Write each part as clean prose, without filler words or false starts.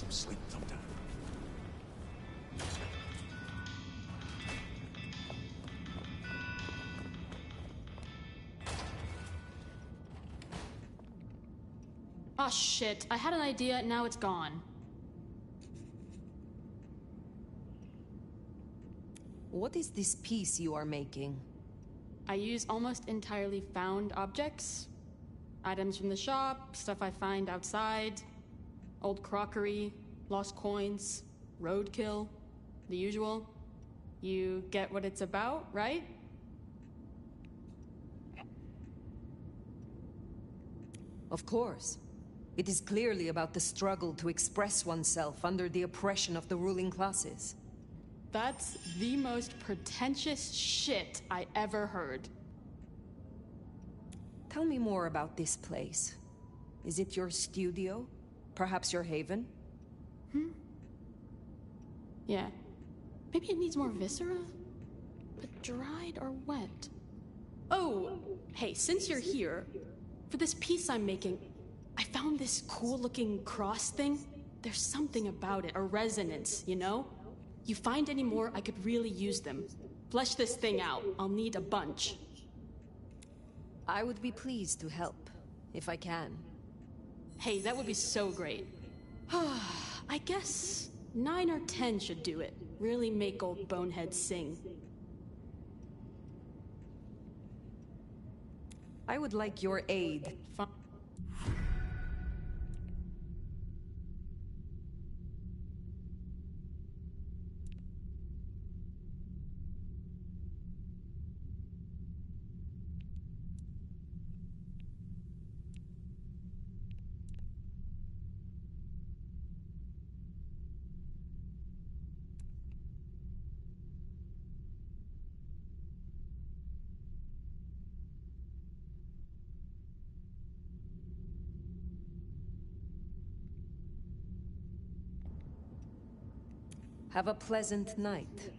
some sleep sometime. Oh shit, I had an idea, now it's gone. What is this piece you are making? I use almost entirely found objects. Items from the shop, stuff I find outside, old crockery, lost coins, roadkill, the usual. You get what it's about, right? Of course. It is clearly about the struggle to express oneself under the oppression of the ruling classes. That's the most pretentious shit I ever heard. Tell me more about this place. Is it your studio? Perhaps your haven? Yeah. Maybe it needs more viscera? But dried or wet? Oh, hey, since you're here, for this piece I'm making, I found this cool-looking cross thing. There's something about it, a resonance, you know? You find any more, I could really use them. Flesh this thing out. I'll need a bunch. I would be pleased to help, if I can. Hey, that would be so great. I guess 9 or 10 should do it. Really make old boneheads sing. I would like your aid. Fine. Have a pleasant night.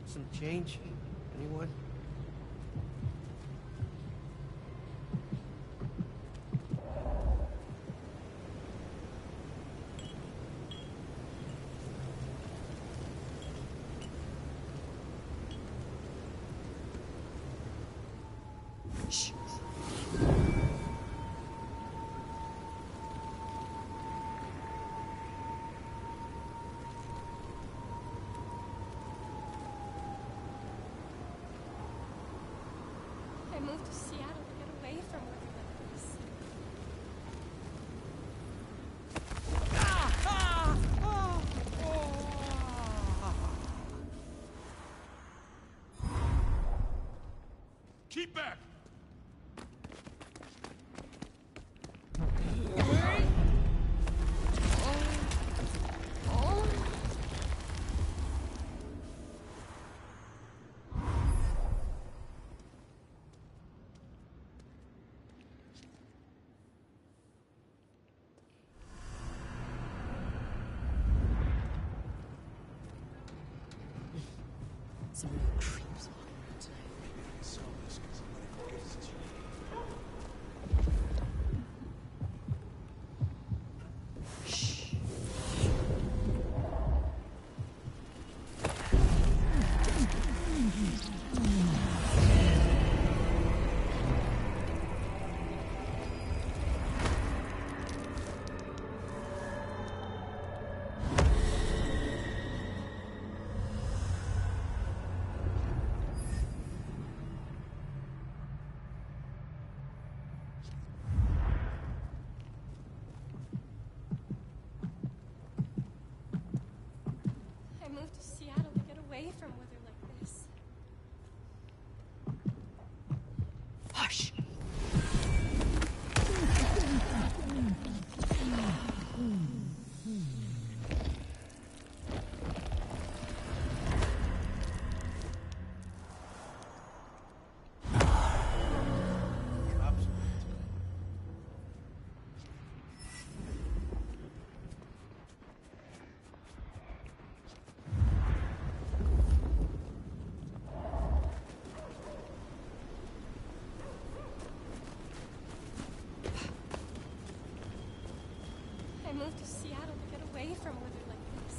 Some change? Anyone? Shh. I moved to Seattle to get away from living like this. Keep back! Some real creeps walking around tonight. Maybe they saw this because somebody forgets it's away from weather like this. Hush! Cops. I moved to Seattle to get away from weather like this.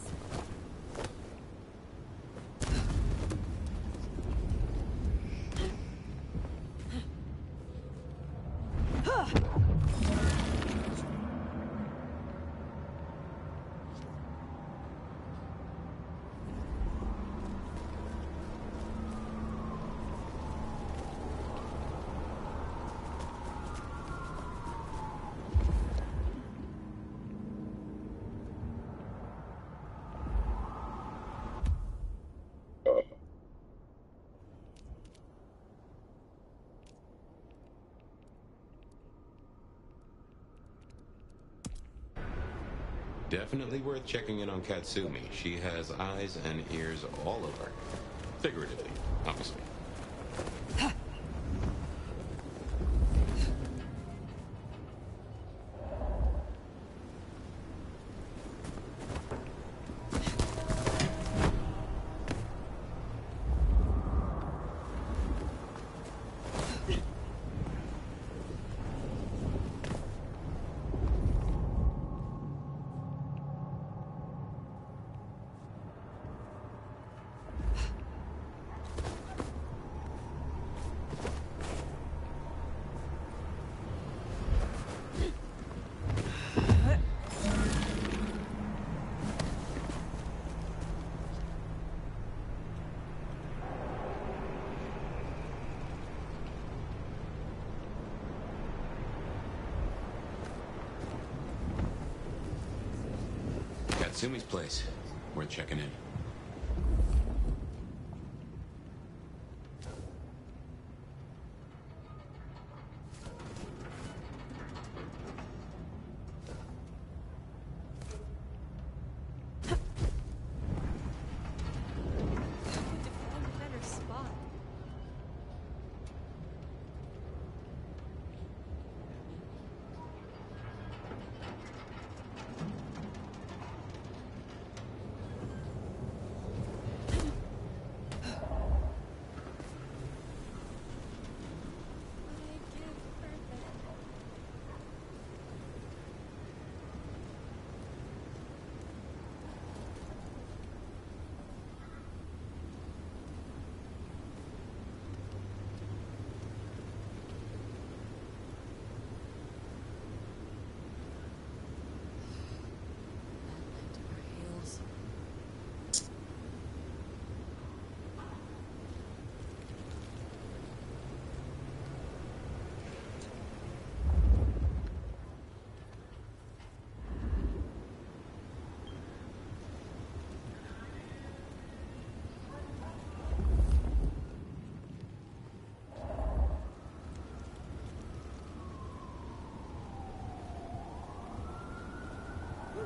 Definitely worth checking in on Katsumi. She has eyes and ears all over. Figuratively, obviously. Katsumi's place. Worth checking in. To find a better spot. I give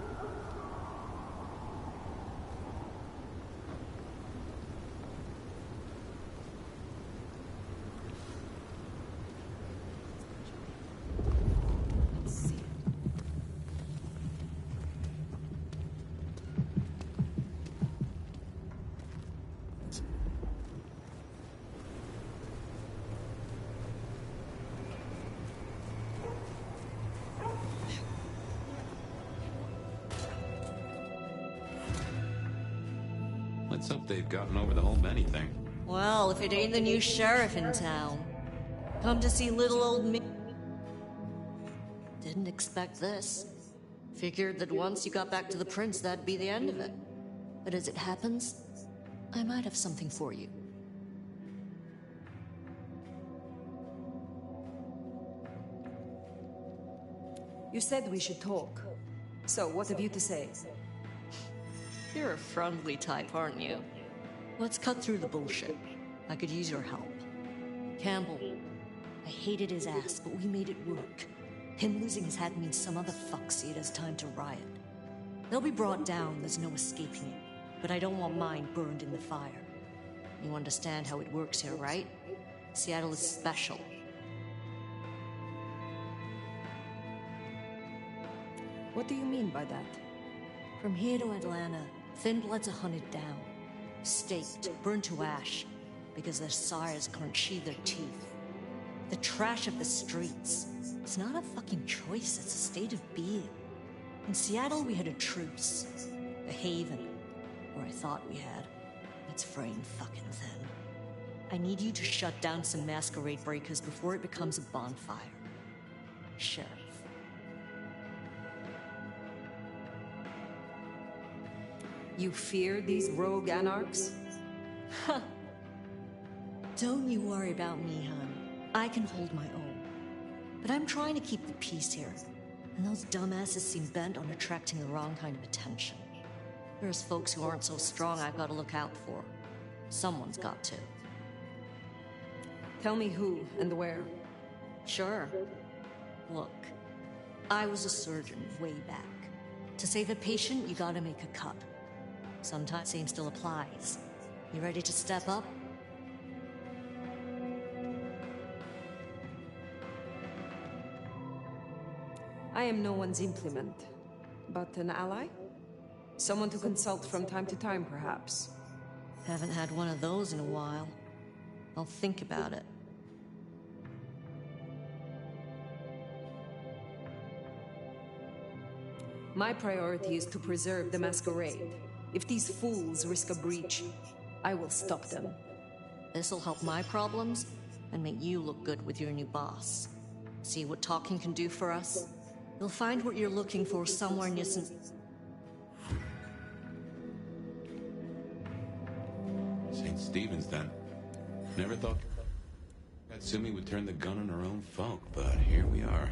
her that. Let's see. Let's hope they've gotten over the whole Benny thing. Well, if it ain't the new sheriff in town. Come to see little old me. Didn't expect this. Figured that once you got back to the prince, that'd be the end of it. But as it happens, I might have something for you. You said we should talk. So, what have you to say? You're a friendly type, aren't you? Let's cut through the bullshit. I could use your help. Campbell, I hated his ass, but we made it work. Him losing his hat means some other fuck see it as time to riot. They'll be brought down, there's no escaping it. But I don't want mine burned in the fire. You understand how it works here, right? Seattle is special. What do you mean by that? From here to Atlanta, thin bloods are hunted down, staked, burned to ash, because their sires can't sheathe their teeth. The trash of the streets. It's not a fucking choice, it's a state of being. In Seattle, we had a truce. A haven. Or I thought we had. It's fraying fucking thin. I need you to shut down some masquerade breakers before it becomes a bonfire. Sheriff. You fear these rogue anarchs? Ha! Don't you worry about me, hon. I can hold my own. But I'm trying to keep the peace here. And those dumbasses seem bent on attracting the wrong kind of attention. There's folks who aren't so strong I've got to look out for. Someone's got to. Tell me who and where. Sure. Look, I was a surgeon way back. To save a patient, you gotta make a cut. Sometimes same still applies. You ready to step up? I am no one's implement, but an ally? Someone to consult from time to time, perhaps. Haven't had one of those in a while. I'll think about it. My priority is to preserve the masquerade. If these fools risk a breach, I will stop them. This'll help my problems and make you look good with your new boss. See what talking can do for us? You'll find what you're looking for somewhere in your St. Stephen's, then. Never thought Katsumi would turn the gun on her own folk, but here we are.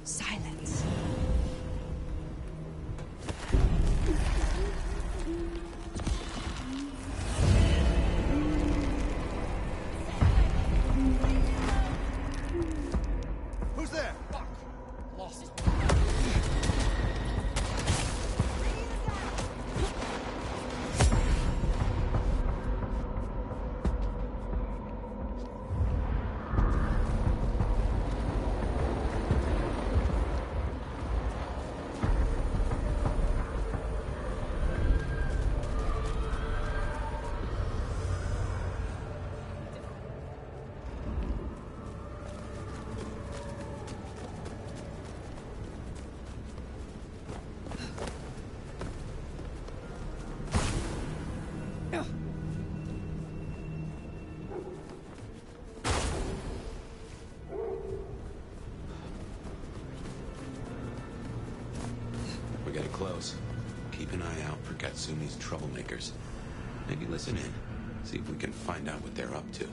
Silence. Who's there? Fuck. Lost it. We're getting close. Keep an eye out for Katsumi's troublemakers. Maybe listen in. See if we can find out what they're up to.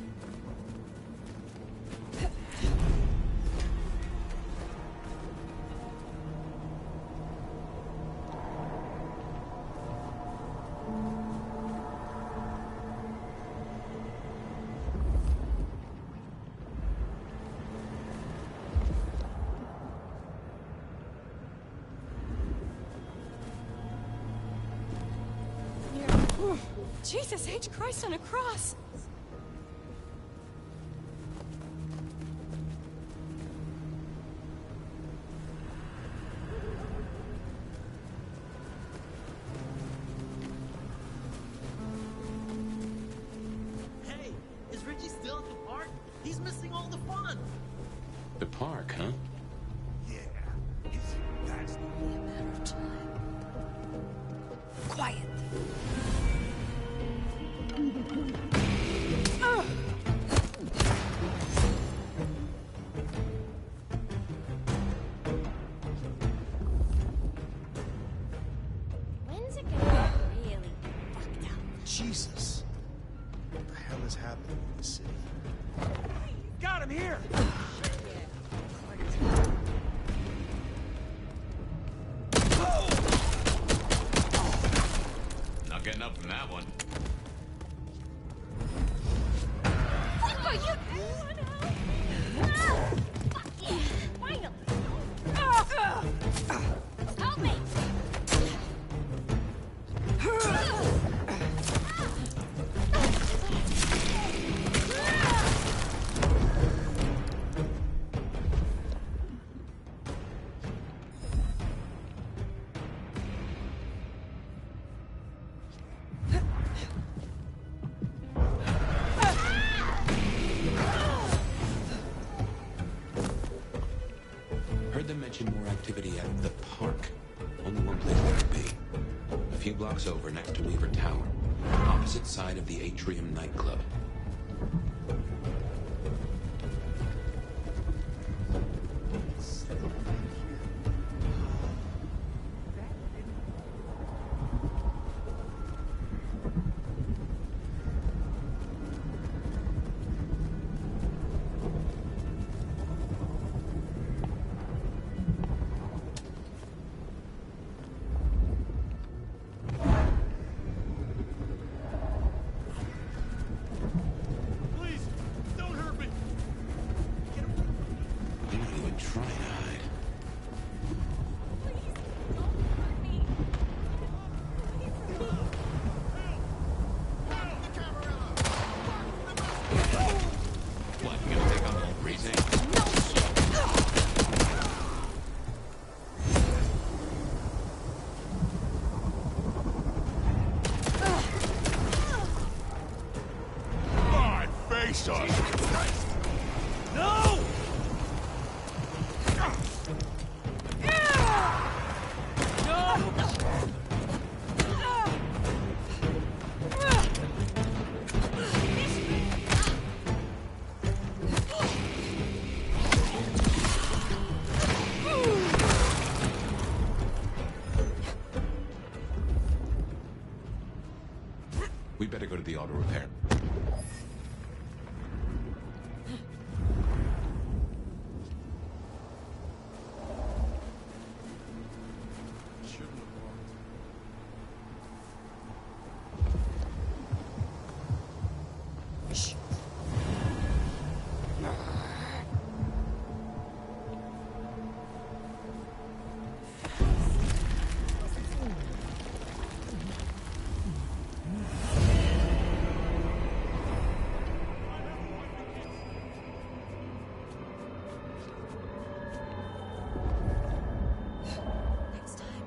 Jesus H. Christ on a cross! Hey, is Richie still at the park? He's missing all the fun. The park, huh? Yeah. That's Only a matter of time. Quiet. When's it gonna get really Jesus. What the hell is happening in the city? Got him here! Not getting up from that one. Oh, you finally! Help me! Heard them mention more activity at the park. Only one place it could be. A few blocks over, next to Weaver Tower. Opposite side of the Atrium nightclub. Please, don't hurt me! They're not even trying to hide. What, you gonna take on the whole precinct? My face on No! We better go to the auto repair. Next time,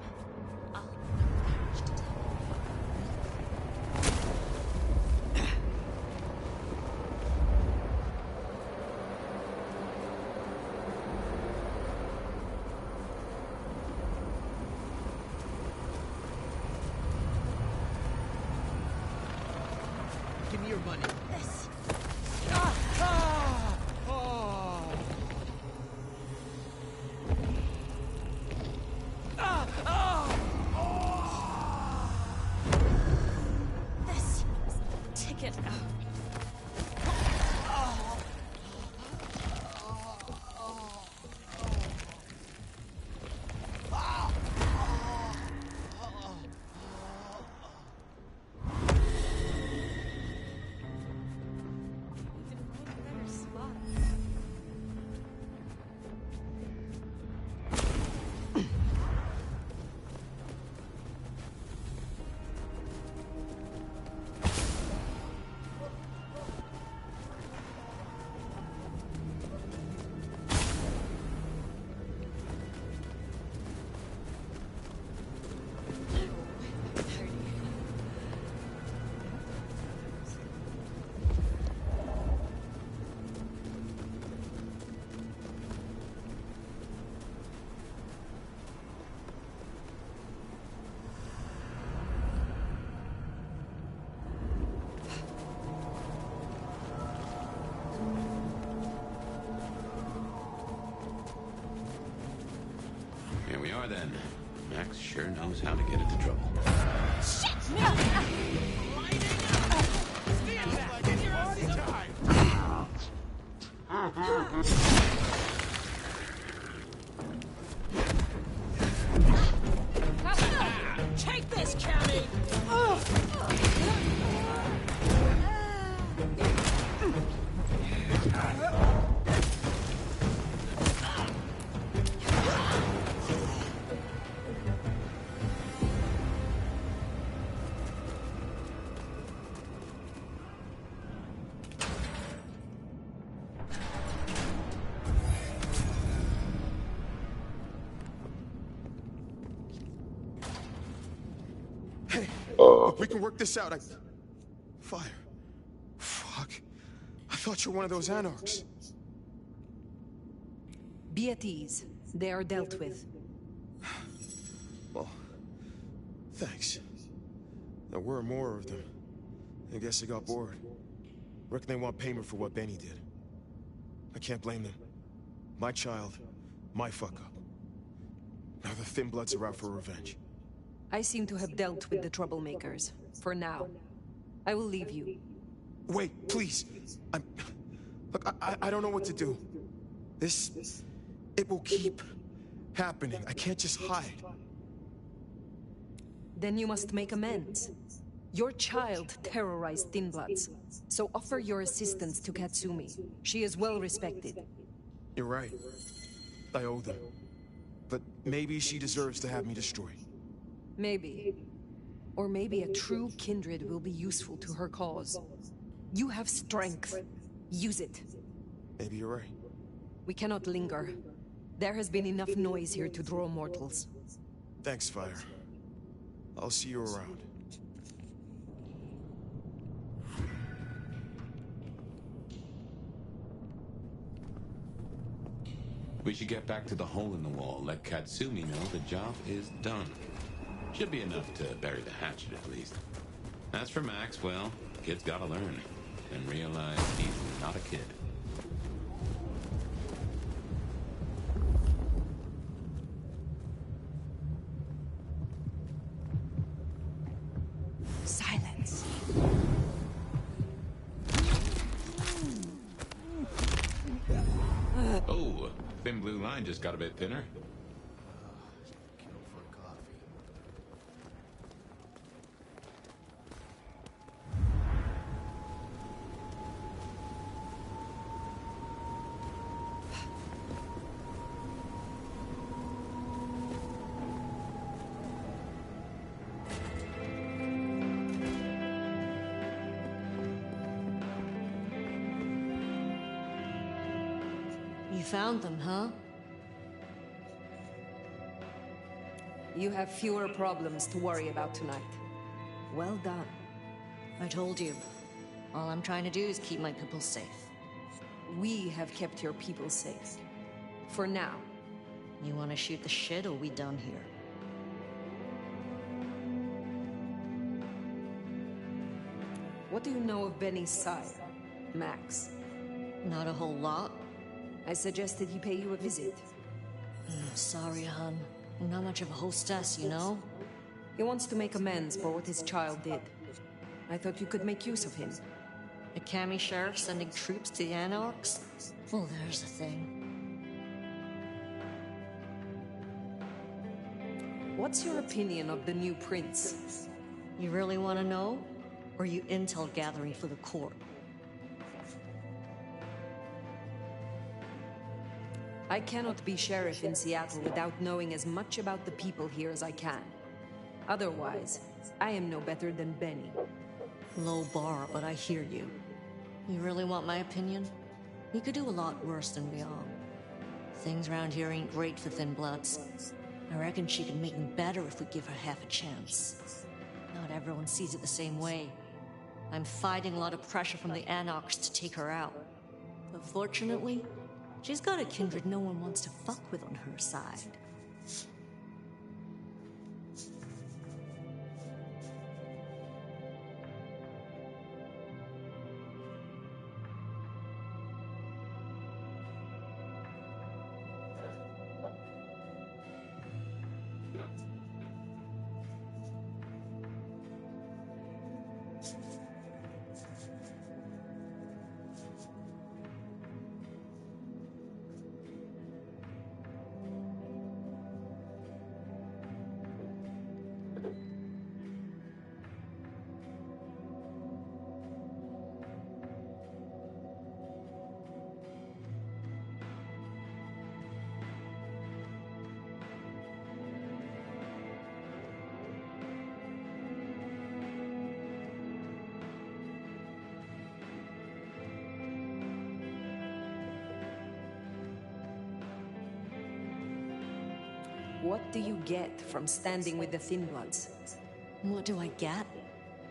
I'll manage to tell you. Give me your money. This. This is the ticket. Better spot. Here we are then. Max sure knows how to get into trouble. Shit! Take this, Cammy! Hey, look, we can work this out. Fire. Fuck. I thought you were one of those anarchs. Be at ease. They are dealt with. Well, thanks. There were more of them. I guess they got bored. Reckon they want payment for what Benny did. I can't blame them. My child, my fuck-up. Now the Thin Bloods are out for revenge. I seem to have dealt with the troublemakers. For now. I will leave you. Wait, please. Look, I don't know what to do. This... It will keep happening. I can't just hide. Then you must make amends. Your child terrorized Thin Bloods, so offer your assistance to Katsumi. She is well respected. You're right. I owe them. But maybe she deserves to have me destroyed. Maybe. Or maybe a true kindred will be useful to her cause. You have strength. Use it. Maybe you're right. We cannot linger. There has been enough noise here to draw mortals. Thanks, Fire. I'll see you around. We should get back to the hole in the wall. Let Katsumi know the job is done. Should be enough to bury the hatchet, at least. As for Max, well, kid's gotta learn. And realize he's not a kid. Silence. Oh, thin blue line just got a bit thinner. You found them, huh? You have fewer problems to worry about tonight. Well done. I told you. All I'm trying to do is keep my people safe. We have kept your people safe. For now. You want to shoot the shit, or we done here? What do you know of Benny's sire, Max? Not a whole lot. I suggested he pay you a visit. Sorry, hon. I'm not much of a hostess, you know? He wants to make amends for what his child did. I thought you could make use of him. A Cammy sheriff sending troops to the Anarchs? Well, there's the thing. What's your opinion of the new prince? You really want to know? Or are you intel gathering for the court? I cannot be sheriff in Seattle without knowing as much about the people here as I can. Otherwise, I am no better than Benny. Low bar, but I hear you. You really want my opinion? We could do a lot worse than we are. Things around here ain't great for Thin Bloods. I reckon she could make them better if we give her half a chance. Not everyone sees it the same way. I'm fighting a lot of pressure from the Anarchs to take her out. But fortunately, she's got a kindred no one wants to fuck with on her side. What do you get from standing with the Thin Bloods? What do I get?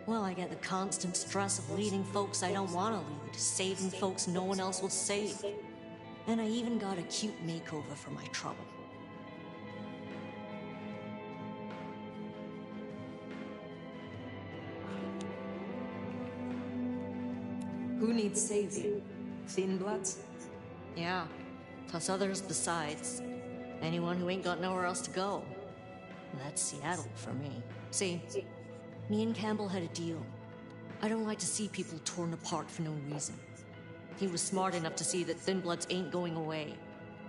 Well, I get the constant stress of leading folks I don't want to lead, saving folks no one else will save. And I even got a cute makeover for my trouble. Who needs saving? Thin Bloods? Yeah, plus others besides. Anyone who ain't got nowhere else to go. That's Seattle for me. See, me and Campbell had a deal. I don't like to see people torn apart for no reason. He was smart enough to see that Thin Bloods ain't going away.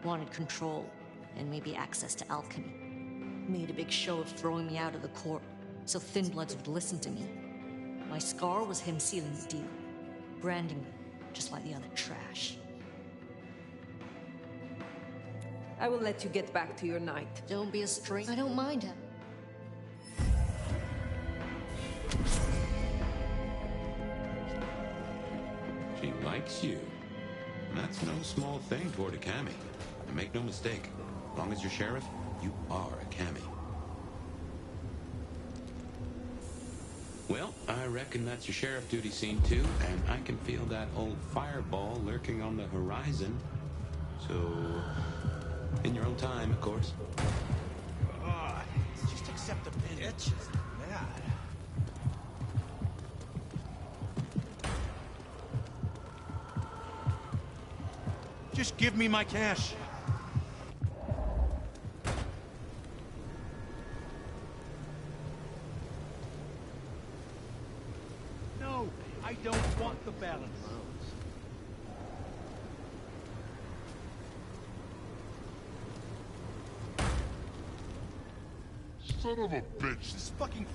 Wanted control, and maybe access to alchemy. Made a big show of throwing me out of the court, so Thin Bloods would listen to me. My scar was him sealing the deal. Branding me, just like the other trash. I will let you get back to your night. Don't be a string. I don't mind him. She likes you. And that's no small thing toward a Cammy. And make no mistake, as long as you're sheriff, you are a Cammy. Well, I reckon that's your sheriff duty scene too, and I can feel that old fireball lurking on the horizon. So, in your own time, of course. Just accept the pin. It's just mad. Just give me my cash. No, I don't want the balance. Son of a bitch. This fucking...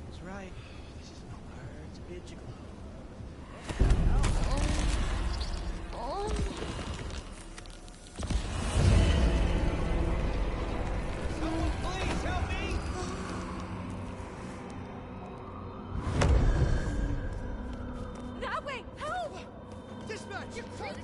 That's right. This is no hard to bitch. Someone please help me! That way! Help! Dispatch! You're crazy!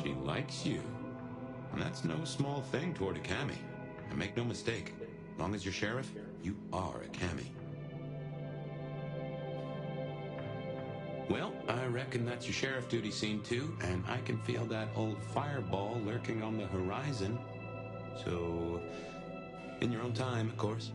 She likes you. And that's no small thing toward a cammie. And make no mistake, as long as you're sheriff, you are a cammie. Well, I reckon that's your sheriff duty scene too, and I can feel that old fireball lurking on the horizon. So, in your own time, of course.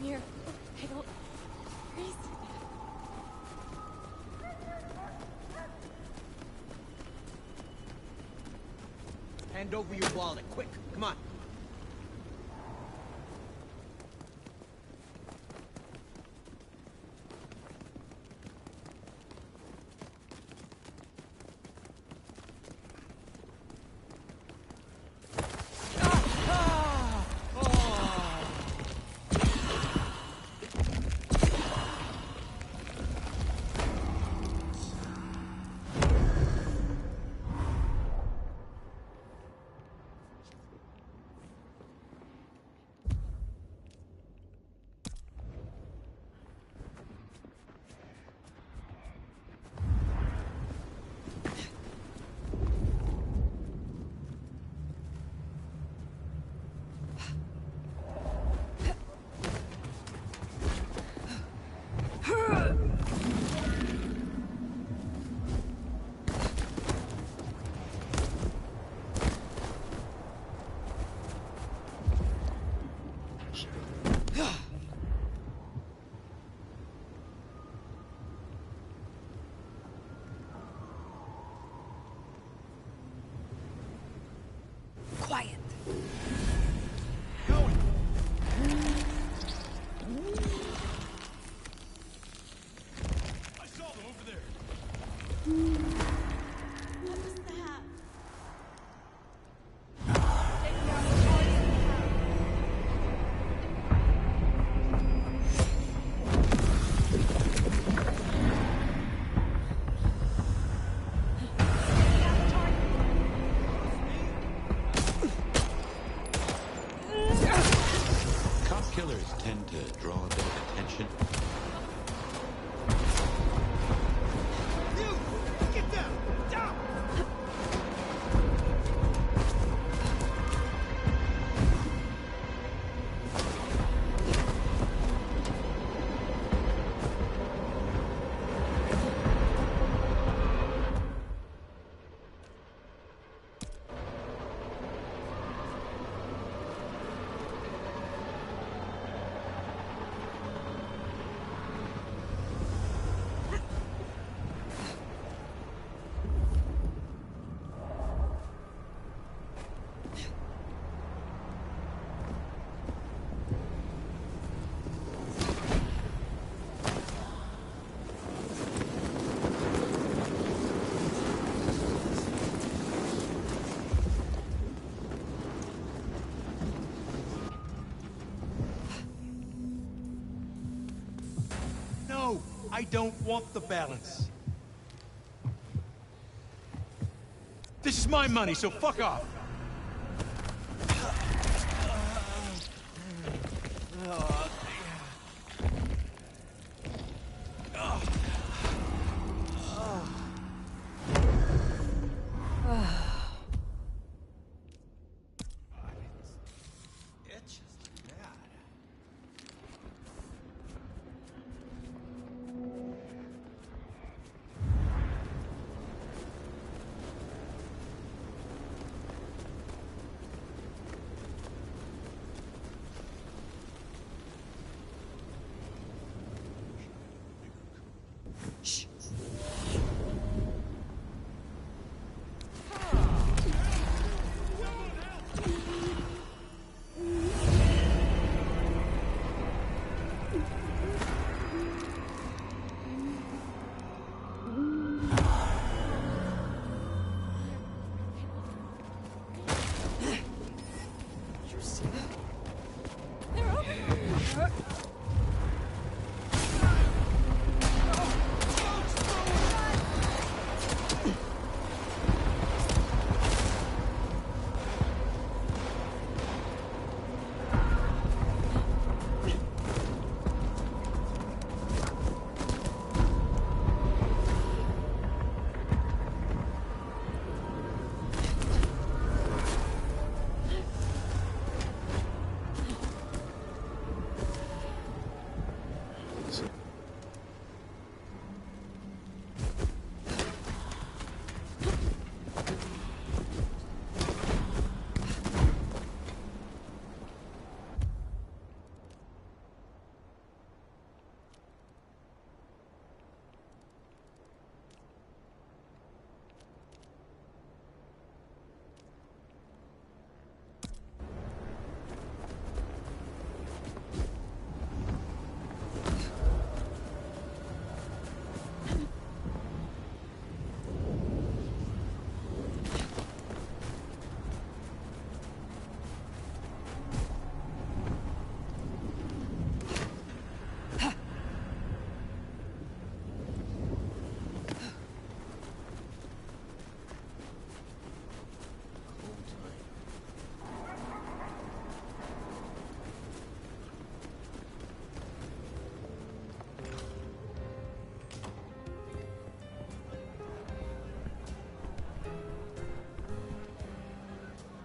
Here. I don't... Where is he? Hand over your wallet, quick. Come on. Quiet. I saw them over there. What was that? Cop killers tend to draw a bit of attention. You! Get down! Down! No, I don't want the balance. This is my money, so fuck off.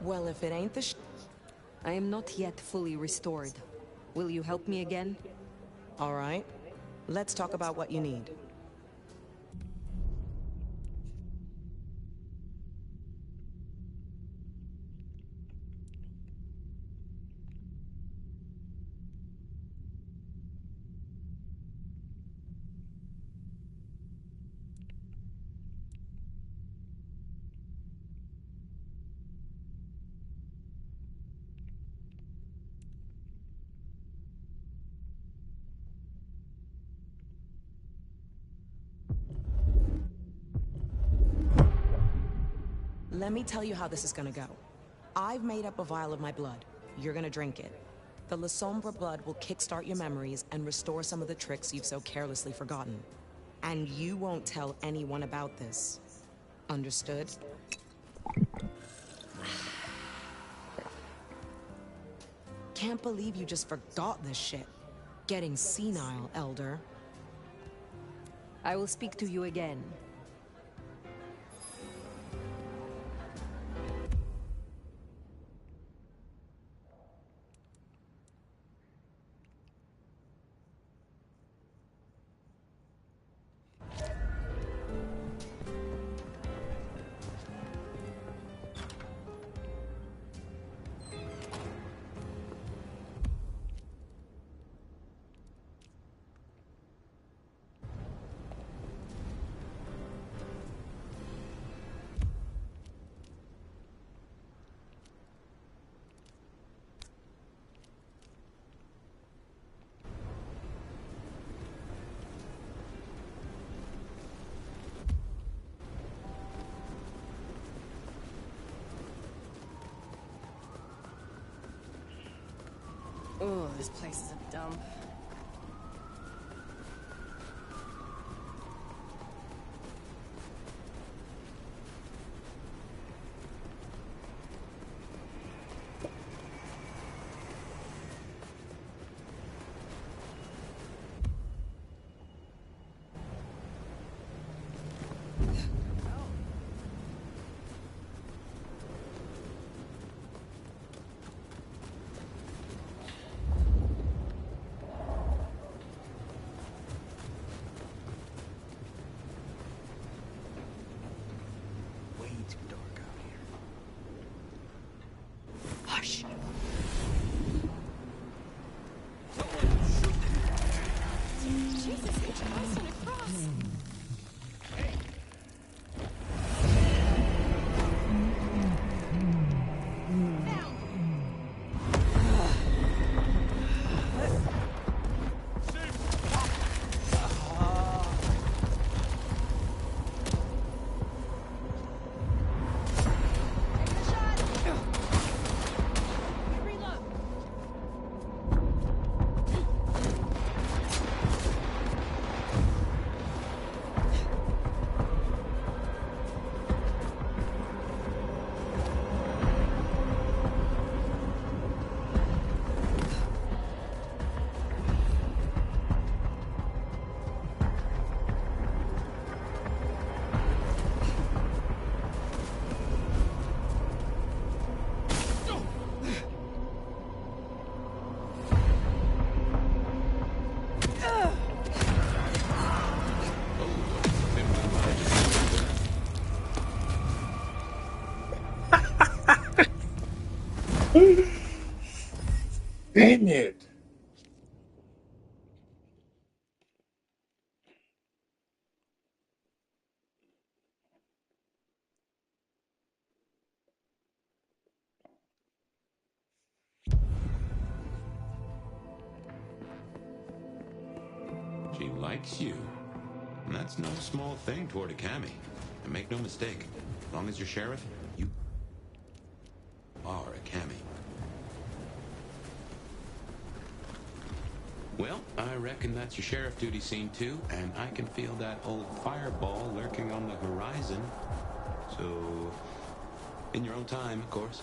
Well, if it ain't the I am not yet fully restored. Will you help me again? All right. Let's talk about what you need. Let me tell you how this is gonna go. I've made up a vial of my blood. You're gonna drink it. The La Sombra blood will kickstart your memories and restore some of the tricks you've so carelessly forgotten. And you won't tell anyone about this. Understood? Can't believe you just forgot this shit. Getting senile, Elder. I will speak to you again. Oh, this place is a dump. Way too dark out here. Hush! Jesus, it's crossing across! Damn it! She likes you. And that's no small thing toward a Cammy. And make no mistake, as long as you're sheriff, you are a Cammy. Well, I reckon that's your sheriff duty scene too, and I can feel that old fireball lurking on the horizon. So, in your own time, of course.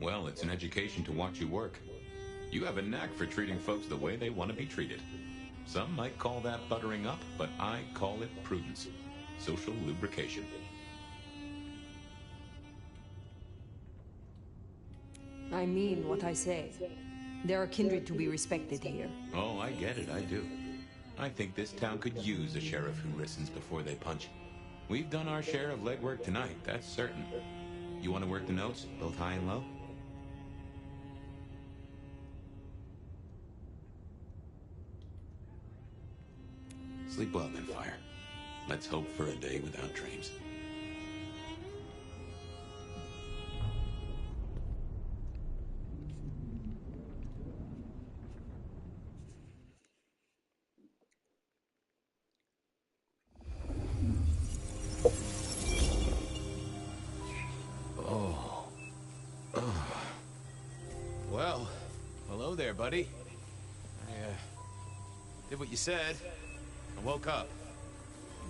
Well, it's an education to watch you work. You have a knack for treating folks the way they want to be treated. Some might call that buttering up, but I call it prudence. Social lubrication. I mean what I say. There are kindred to be respected here. Oh, I get it, I do. I think this town could use a sheriff who listens before they punch. We've done our share of legwork tonight, that's certain. You want to work the notes, both high and low? Sleep well then, Fire. Let's hope for a day without dreams. Well, hello there, buddy. I, did what you said. I woke up.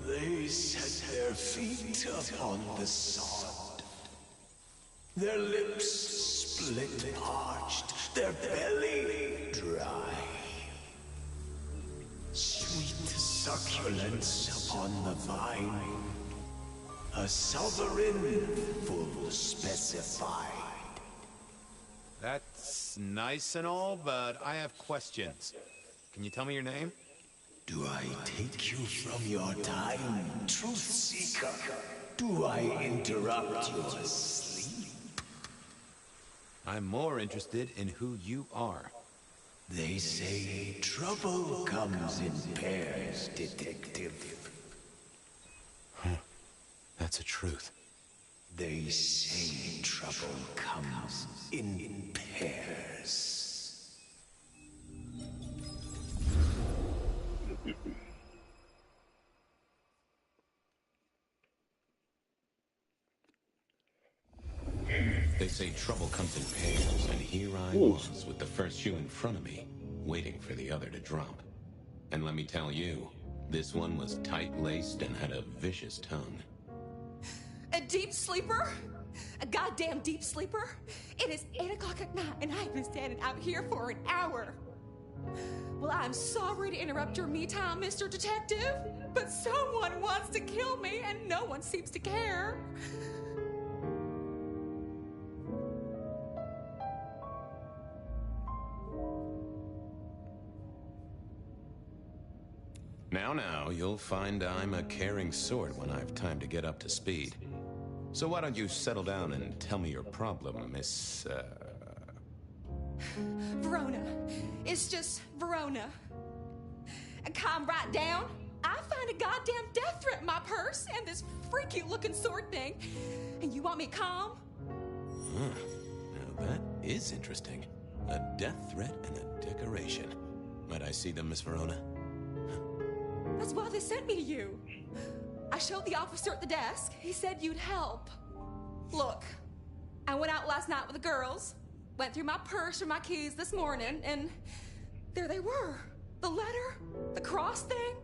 They set their feet upon the sod. Their lips split parched, their belly dry. Sweet succulence upon the vine. A sovereign full specified. That's nice and all, but I have questions. Can you tell me your name? Do I take you from your time, truth seeker? Do I interrupt your sleep? I'm more interested in who you are. They say trouble comes in pairs, detective. Huh. That's a truth. They say trouble comes in pairs. They say trouble comes in pairs, and here I was with the first shoe in front of me, waiting for the other to drop. And let me tell you, this one was tight-laced and had a vicious tongue. A deep sleeper? A goddamn deep sleeper? It is 8 o'clock at night and I've been standing out here for an hour. Well, I'm sorry to interrupt your me time, Mr. Detective, but someone wants to kill me and no one seems to care. Now, you'll find I'm a caring sort when I've time to get up to speed. So why don't you settle down and tell me your problem, Miss, Verona. It's just Verona. And calm right down. I find a goddamn death threat in my purse and this freaky looking sword thing. And you want me calm? Huh. Now that is interesting. A death threat and a decoration. Might I see them, Miss Verona? That's why they sent me to you. I showed the officer at the desk. He said you'd help. Look, I went out last night with the girls, went through my purse for my keys this morning, and there they were. The letter, the cross thing,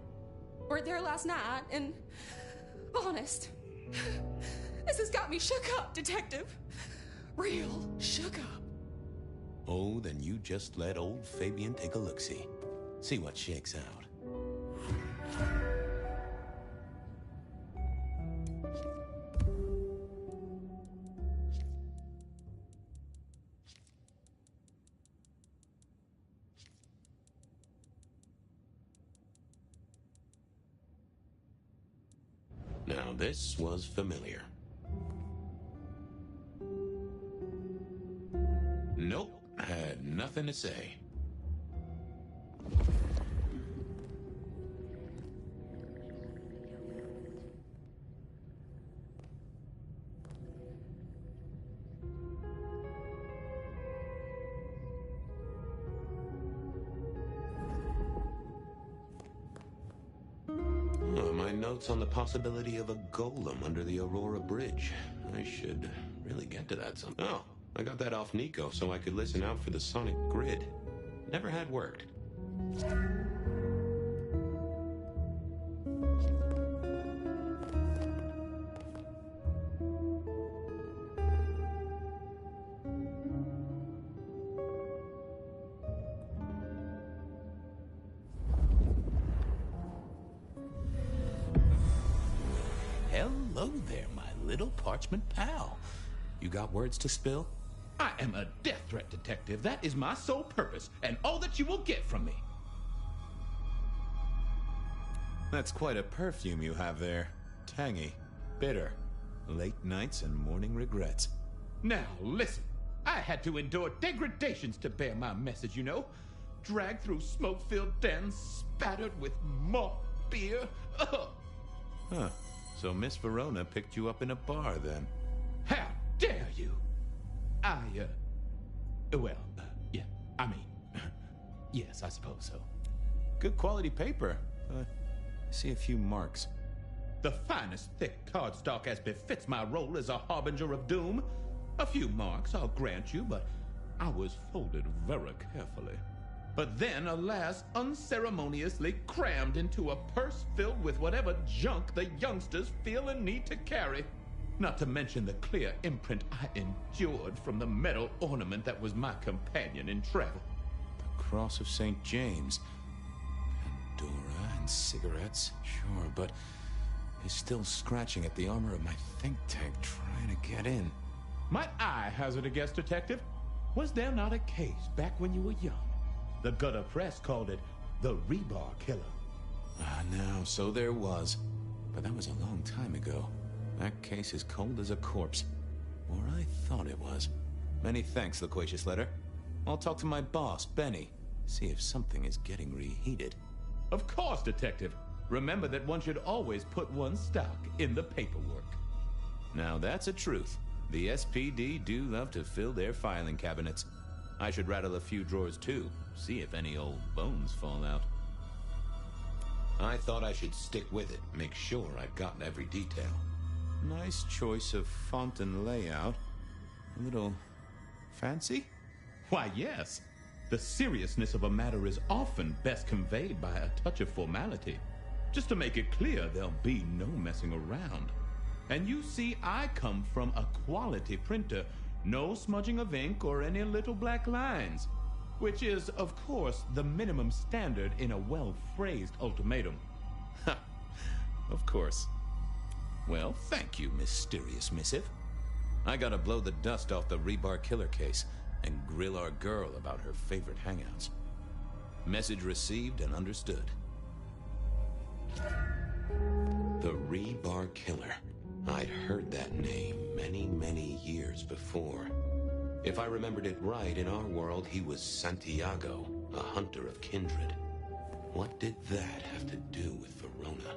weren't there last night, and honest, this has got me shook up, Detective. Real shook up. Oh, then you just let old Fabian take a look-see. See what shakes out. Now this was familiar. Nope, had nothing to say. My notes on the possibility of a golem under the Aurora Bridge. I should really get to that sometime. Oh, I got that off Nico so I could listen out for the sonic grid. Never had worked. hello there, my little parchment pal. You got words to spill? I am a death threat detective. That is my sole purpose, and all that you will get from me. That's quite a perfume you have there. Tangy, bitter, late nights and morning regrets. Now, listen. I had to endure degradations to bear my message, you know. Dragged through smoke-filled dens, spattered with malt beer. Ugh. Huh. So Miss Verona picked you up in a bar, then? How dare you? Yeah, I mean, yes, I suppose so. Good quality paper. I see a few marks. The finest thick cardstock as befits my role as a harbinger of doom. A few marks, I'll grant you, but I was folded very carefully. But then, alas, unceremoniously crammed into a purse filled with whatever junk the youngsters feel a need to carry. Not to mention the clear imprint I endured from the metal ornament that was my companion in travel. The Cross of St. James. Pandora and cigarettes, sure, but he's still scratching at the armor of my think tank trying to get in. Might I hazard a guess, Detective? Was there not a case back when you were young? The gutter press called it the Rebar Killer. No, so there was. But that was a long time ago. That case is cold as a corpse. Or I thought it was. Many thanks, loquacious letter. I'll talk to my boss, Benny. See if something is getting reheated. Of course, Detective. Remember that one should always put one's stock in the paperwork. Now that's a truth. The SPD do love to fill their filing cabinets. I should rattle a few drawers too, see if any old bones fall out. I thought I should stick with it, make sure I've gotten every detail. Nice choice of font and layout. A little fancy? Why, yes. The seriousness of a matter is often best conveyed by a touch of formality. Just to make it clear, there'll be no messing around. And you see, I come from a quality printer. No smudging of ink or any little black lines. Which is, of course, the minimum standard in a well-phrased ultimatum. Ha! Of course. Well, thank you, mysterious missive. I gotta blow the dust off the Rebar Killer case and grill our girl about her favorite hangouts. Message received and understood. The Rebar Killer. I'd heard that name many years before. If I remembered it right, in our world, he was Santiago, a hunter of kindred. What did that have to do with Verona?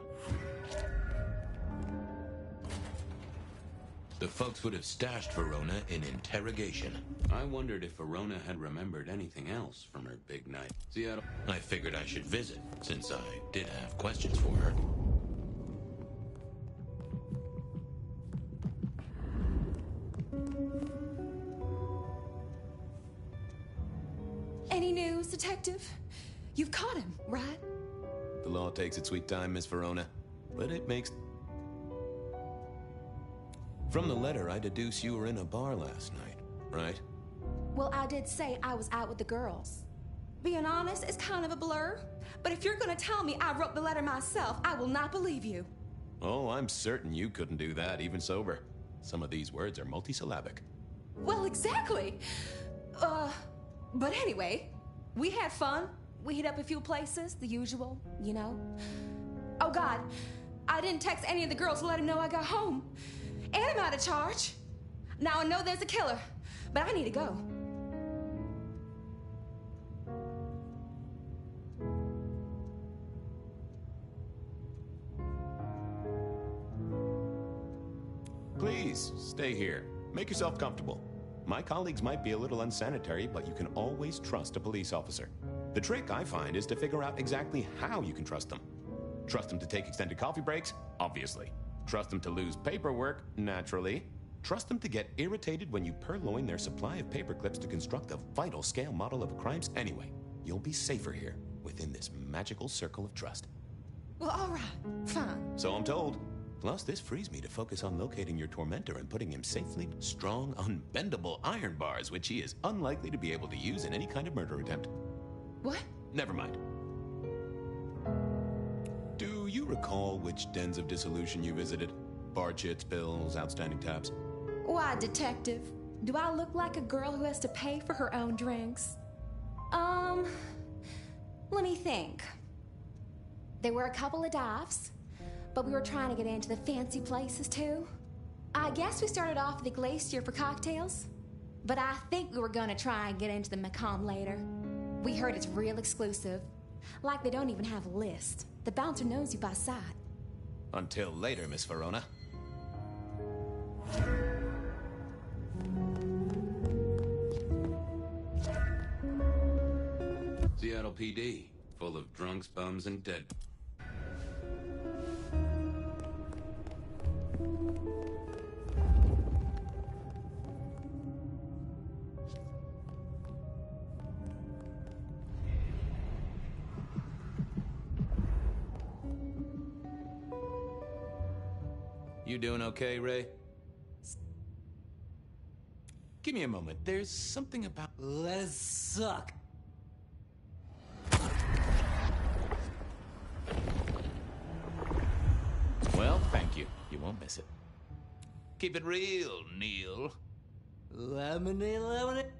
The folks would have stashed Verona in interrogation. I wondered if Verona had remembered anything else from her big night. Seattle. I figured I should visit, since I did have questions for her. Any news, Detective? You've caught him, right? The law takes its sweet time, Miss Verona, but it makes... From the letter, I deduce you were in a bar last night, right? Well, I did say I was out with the girls. Being honest, it's kind of a blur. But if you're gonna tell me I wrote the letter myself, I will not believe you. Oh, I'm certain you couldn't do that, even sober. Some of these words are multisyllabic. Well, exactly. But anyway, we had fun. We hit up a few places, the usual, you know. Oh, God, I didn't text any of the girls to let them know I got home. And I'm out of charge. Now I know there's a killer, but I need to go. Please, stay here. Make yourself comfortable. My colleagues might be a little unsanitary, but you can always trust a police officer. The trick, I find, is to figure out exactly how you can trust them. Trust them to take extended coffee breaks? Obviously. Trust them to lose paperwork? Naturally. Trust them to get irritated when you purloin their supply of paper clips to construct a vital scale model of a crime? Anyway, you'll be safer here, within this magical circle of trust. Well, all right, fine. So I'm told. Plus, this frees me to focus on locating your tormentor and putting him safely strong, unbendable iron bars, which he is unlikely to be able to use in any kind of murder attempt. What? Never mind. Do you recall which dens of dissolution you visited? Bar chits, bills, outstanding tabs. Why, detective? Do I look like a girl who has to pay for her own drinks? Let me think. There were a couple of dives, but we were trying to get into the fancy places too. I guess we started off at the Glacier for cocktails, but I think we were gonna try and get into the Macomb later. We heard it's real exclusive. Like they don't even have a list. The bouncer knows you by sight. Until later, Miss Verona. Seattle PD, full of drunks, bums, and dead. You doing okay, Ray? Give me a moment. There's something about... Let us suck. Well, thank you. You won't miss it. Keep it real, Neil. Lemonade, lemonade.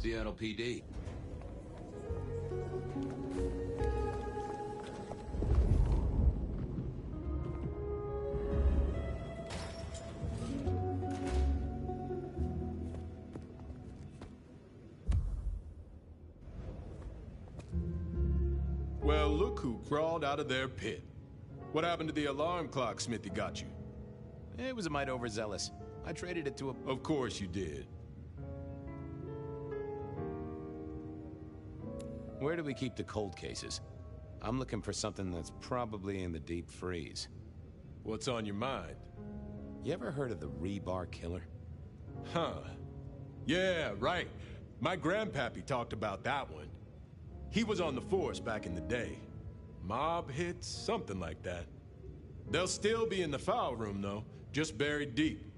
Seattle PD. Well, look who crawled out of their pit. What happened to the alarm clock Smithy got you? It was a mite overzealous. I traded it to a... Of course you did. Where do we keep the cold cases? I'm looking for something that's probably in the deep freeze. What's on your mind? You ever heard of the rebar killer? Huh. Yeah, right. My grandpappy talked about that one. He was on the force back in the day. Mob hits, something like that. They'll still be in the file room, though, just buried deep.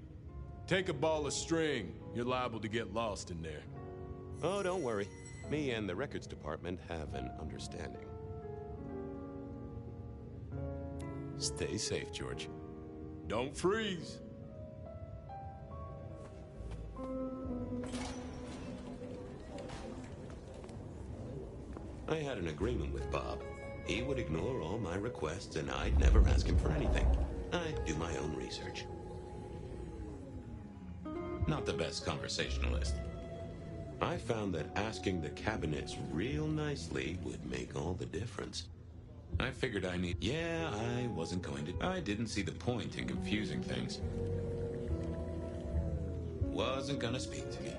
Take a ball of string, you're liable to get lost in there. Oh, don't worry. Me and the records department have an understanding. Stay safe, George. Don't freeze. I had an agreement with Bob. He would ignore all my requests, and I'd never ask him for anything. I'd do my own research. Not the best conversationalist. I found that asking the cabinets real nicely would make all the difference. I figured Yeah, I wasn't going to... I didn't see the point in confusing things. Wasn't gonna speak to me.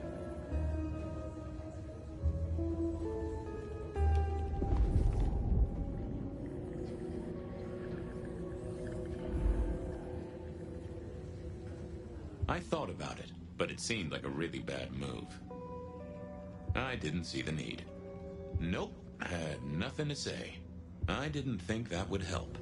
I thought about it, but it seemed like a really bad move. I didn't see the need. Nope, had nothing to say. I didn't think that would help.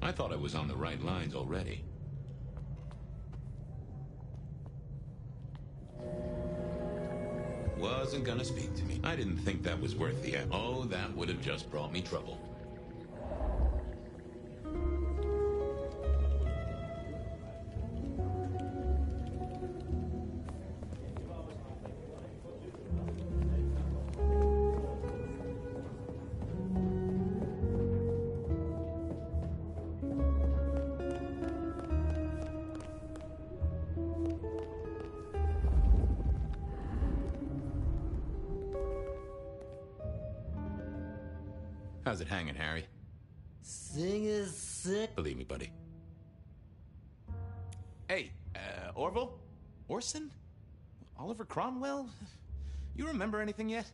I thought I was on the right lines already. Wasn't gonna speak to me. I didn't think that was worth the effort. Oh, that would have just brought me trouble. How's it hanging, Harry? Sing is sick. Believe me, buddy. Hey, Orville? Orson? Oliver Cromwell? You remember anything yet?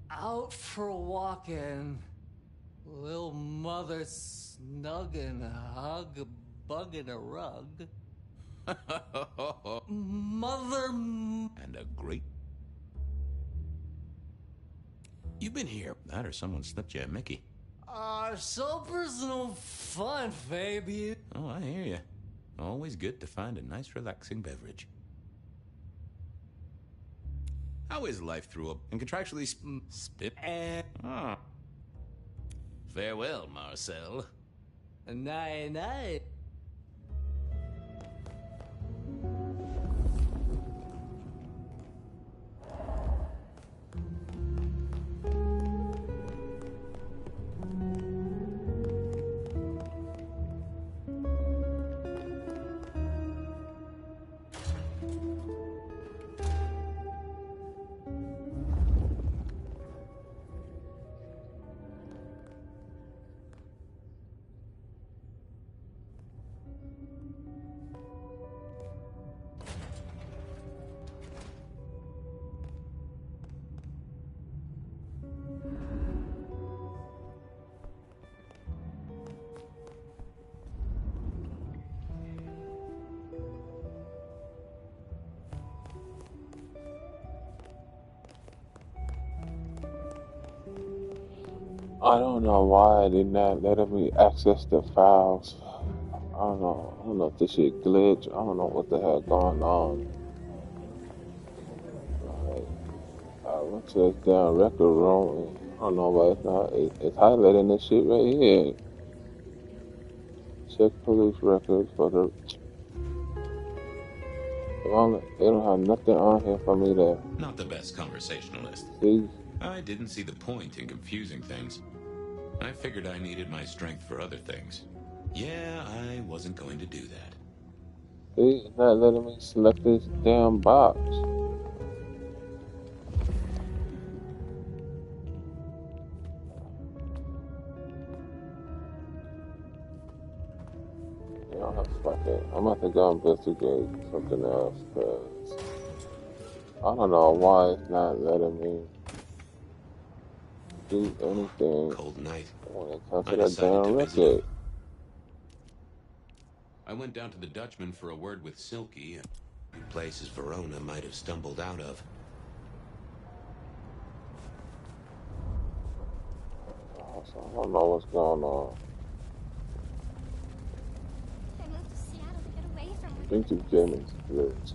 Out for walking. Little mother snug and hug a bug in a rug. Mother... And a great... You've been here. That or someone slipped you a Mickey. So personal fun, baby. Oh, I hear you. Always good to find a nice, relaxing beverage. How is life through and contractually spit? Ah. Farewell, Marcel. Night, night. I don't know why they not letting me access the files. I don't know. I don't know if this shit glitch. I don't know what the hell going on. Like, I went to this damn record room and I don't know why it's not. It's highlighting this shit right here. Check police records for the... They don't have nothing on here for me to... Not the best conversationalist. See? I didn't see the point in confusing things. I figured I needed my strength for other things. Yeah, I wasn't going to do that. See? It's not letting me select this damn box. Fuck it. I'm about to go investigate something else, because I don't know why it's not letting me do anything. Cold night. When it comes to that damn record. I went down to the Dutchman for a word with Silky, a place as Verona might have stumbled out of. So I don't know what's going on. Into German's village.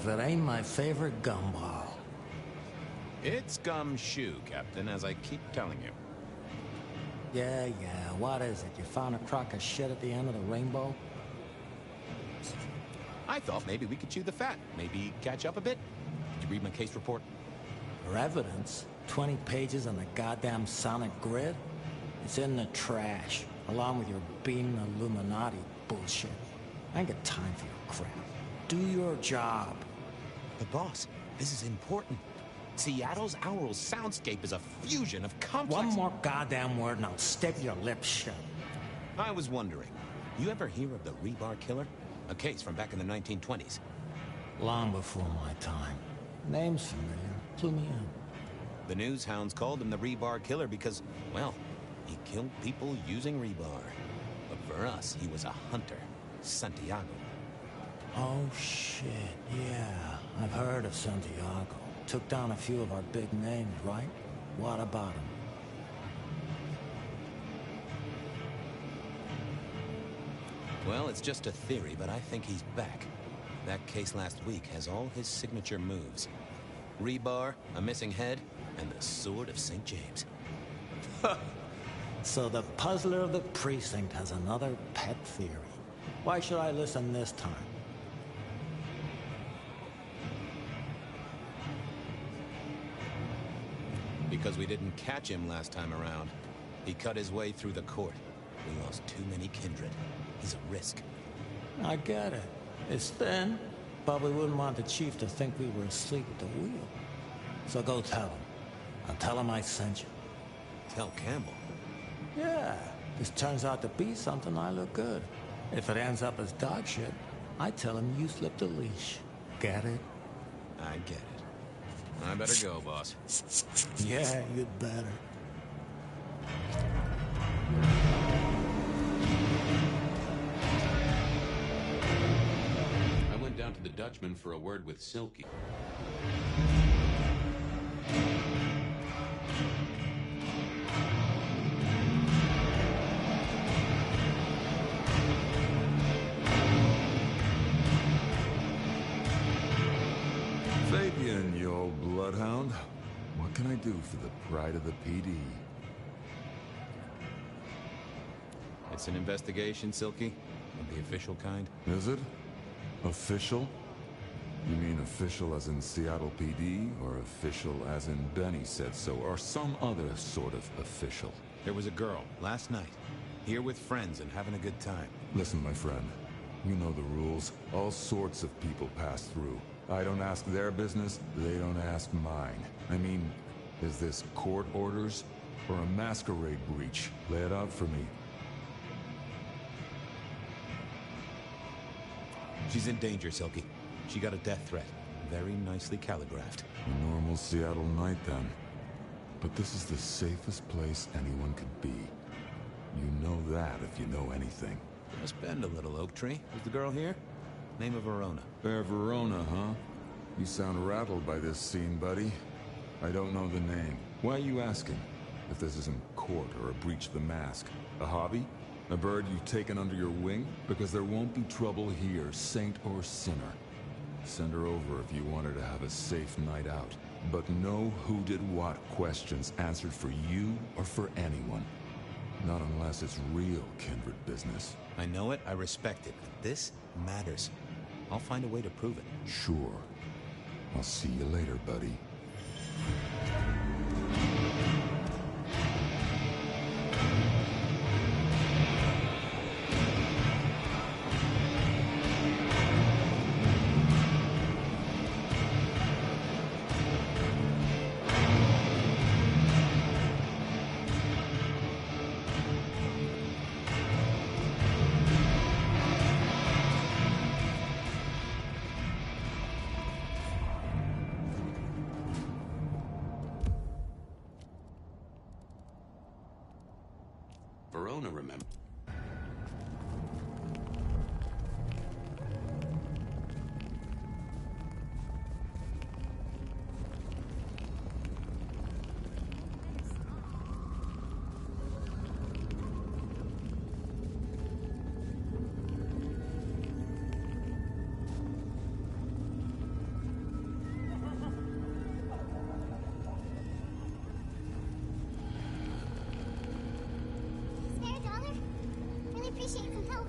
That ain't my favorite gumball. It's gumshoe, Captain, as I keep telling you. Yeah, what is it? You found a crock of shit at the end of the rainbow? I thought maybe we could chew the fat. Maybe catch up a bit. Did you read my case report? For evidence? 20 pages on the goddamn sonic grid? It's in the trash, along with your bean Illuminati bullshit. I ain't got time for your crap. Do your job. But boss, this is important. Seattle's aural soundscape is a fusion of complex... One more goddamn word and I'll step your lips shut. I was wondering, you ever hear of the Rebar Killer? A case from back in the 1920s. Long before my time. Name's familiar. Clue me in. The news hounds called him the Rebar Killer because, well, he killed people using rebar. But for us, he was a hunter. Santiago. Oh, shit, yeah. I've heard of Santiago. Took down a few of our big names, right? What about him? Well, it's just a theory, but I think he's back. That case last week has all his signature moves. Rebar, a missing head, and the Sword of St. James. So the puzzler of the precinct has another pet theory. Why should I listen this time? Because we didn't catch him last time around. He cut his way through the court. We lost too many kindred. He's a risk. I get it. It's thin, but we wouldn't want the chief to think we were asleep at the wheel. So go tell him. I'll tell him I sent you. Tell Campbell? Yeah, this turns out to be something, I look good. If it ends up as dog shit, I tell him you slipped a leash. Get it? I get it. I better go, boss. Yeah, you'd better. I went down to the Dutchman for a word with Silky. Fabian, you old bloodhound. What can I do for the pride of the PD? It's an investigation, Silky? Of the official kind? Is it? Official? You mean official as in Seattle PD, or official as in Benny said so, or some other sort of official? There was a girl, last night, here with friends and having a good time. Listen, my friend. You know the rules. All sorts of people pass through. I don't ask their business, they don't ask mine. I mean, is this court orders or a masquerade breach? Lay it out for me. She's in danger, Silky. She got a death threat. Very nicely calligraphed. A normal Seattle night, then. But this is the safest place anyone could be. You know that if you know anything. Just bend a little, Oak Tree. Is the girl here? Name of Verona. Verona, huh? You sound rattled by this scene, buddy. I don't know the name. Why are you asking? If this isn't court or a breach of the mask. A hobby? A bird you've taken under your wing? Because there won't be trouble here, saint or sinner. Send her over if you want her to have a safe night out. But no who did what questions answered for you or for anyone. Not unless it's real kindred business. I know it, I respect it, but this matters. I'll find a way to prove it. Sure. I'll see you later, buddy. Verona, remember? Appreciate some help.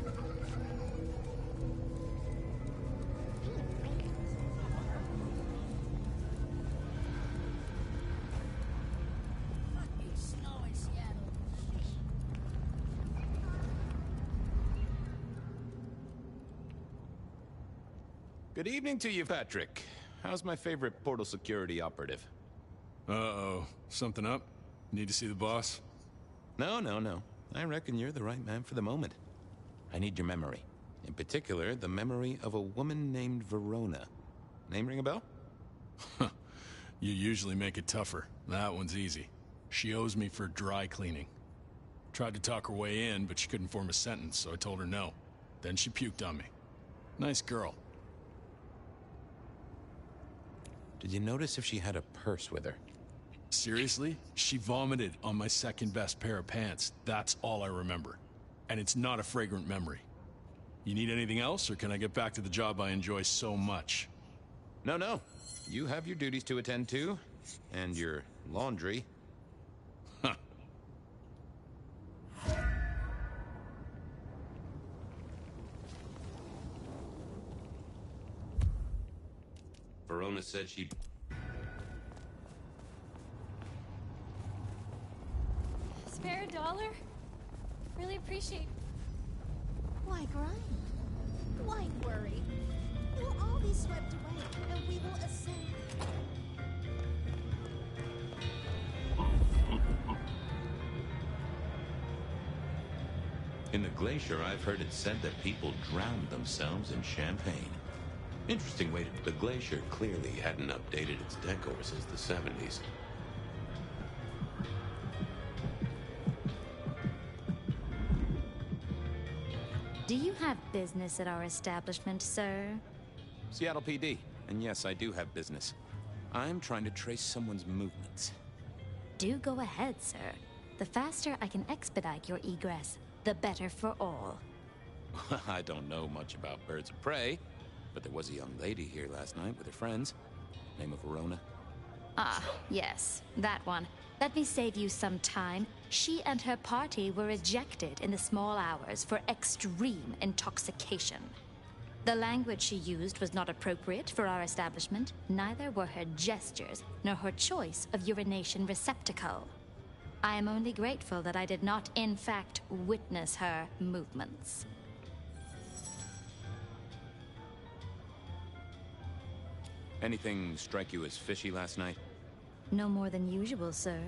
Good evening to you, Patrick. How's my favorite portal security operative? Uh-oh. Something up? Need to see the boss? No. I reckon you're the right man for the moment. I need your memory. In particular, the memory of a woman named Verona. Name ring a bell? You usually make it tougher. That one's easy. She owes me for dry cleaning. Tried to talk her way in, but she couldn't form a sentence, so I told her no. Then she puked on me. Nice girl. Did you notice if she had a purse with her? Seriously? She vomited on my second best pair of pants. That's all I remember. And it's not a fragrant memory. You need anything else, or can I get back to the job I enjoy so much? No. You have your duties to attend to, and your laundry. Huh. Verona said she'd... Spare a dollar? Really appreciate. Why grind? Why worry? We'll all be swept away, and we will ascend. In the glacier, I've heard it said that people drowned themselves in champagne. Interesting way to... The glacier clearly hadn't updated its decor since the 70s. Do you have business at our establishment, sir? Seattle PD. And yes, I do have business. I'm trying to trace someone's movements. Do go ahead, sir. The faster I can expedite your egress, the better for all. I don't know much about birds of prey, but there was a young lady here last night with her friends. Name of Verona. Ah, yes, that one. Let me save you some time. She and her party were ejected in the small hours for extreme intoxication. The language she used was not appropriate for our establishment. Neither were her gestures, nor her choice of urination receptacle. I am only grateful that I did not, in fact, witness her movements. Anything strike you as fishy last night? No more than usual, sir.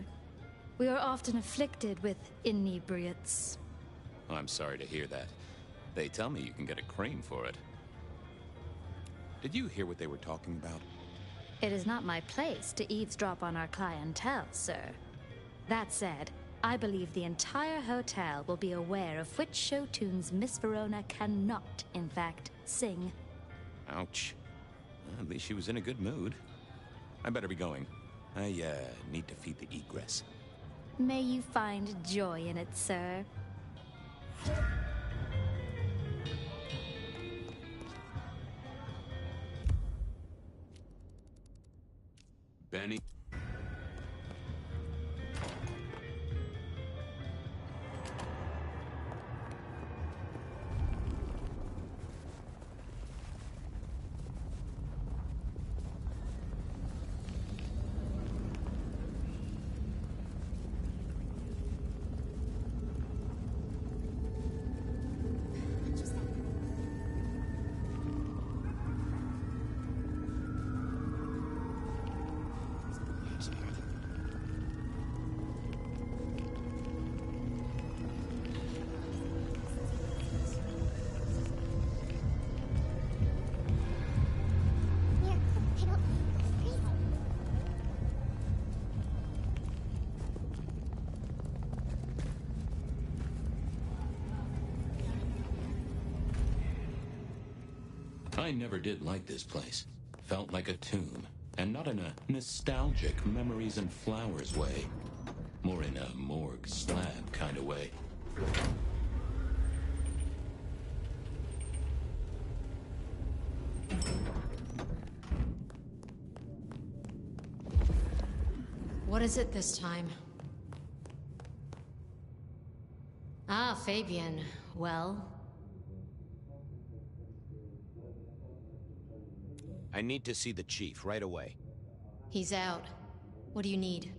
We are often afflicted with inebriates. Oh, I'm sorry to hear that. They tell me you can get a cream for it. Did you hear what they were talking about? It is not my place to eavesdrop on our clientele, sir. That said, I believe the entire hotel will be aware of which show tunes Miss Verona cannot, in fact, sing. Ouch. At least she was in a good mood. I better be going. I, need to feed the egress. May you find joy in it, sir. Benny? I never did like this place. Felt like a tomb, and not in a nostalgic memories and flowers way. More in a morgue slab kind of way. What is it this time? Ah, Fabian. Well? I need to see the chief right away. He's out. What do you need?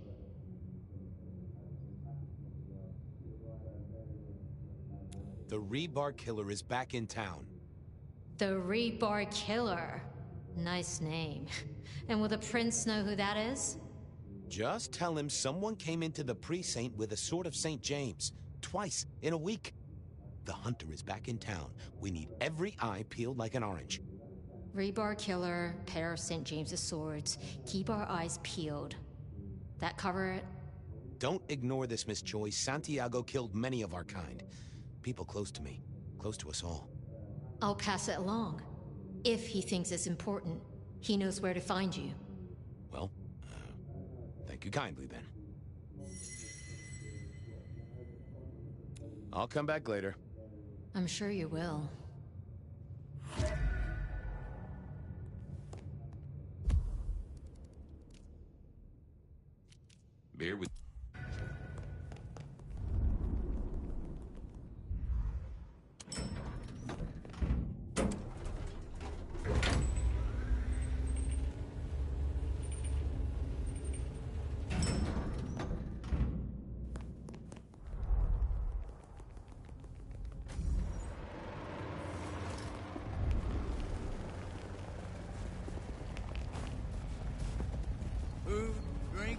The Rebar Killer is back in town. The Rebar Killer. Nice name. And will the prince know who that is? Just tell him someone came into the precinct with a sword of St. James. Twice in a week. The hunter is back in town. We need every eye peeled like an orange. Rebar Killer, pair of St. James's swords. Keep our eyes peeled. That cover it? Don't ignore this, Miss Joy. Santiago killed many of our kind. People close to me. Close to us all. I'll pass it along. If he thinks it's important, he knows where to find you. Well, thank you kindly then. I'll come back later. I'm sure you will. Beer with... Food, drink.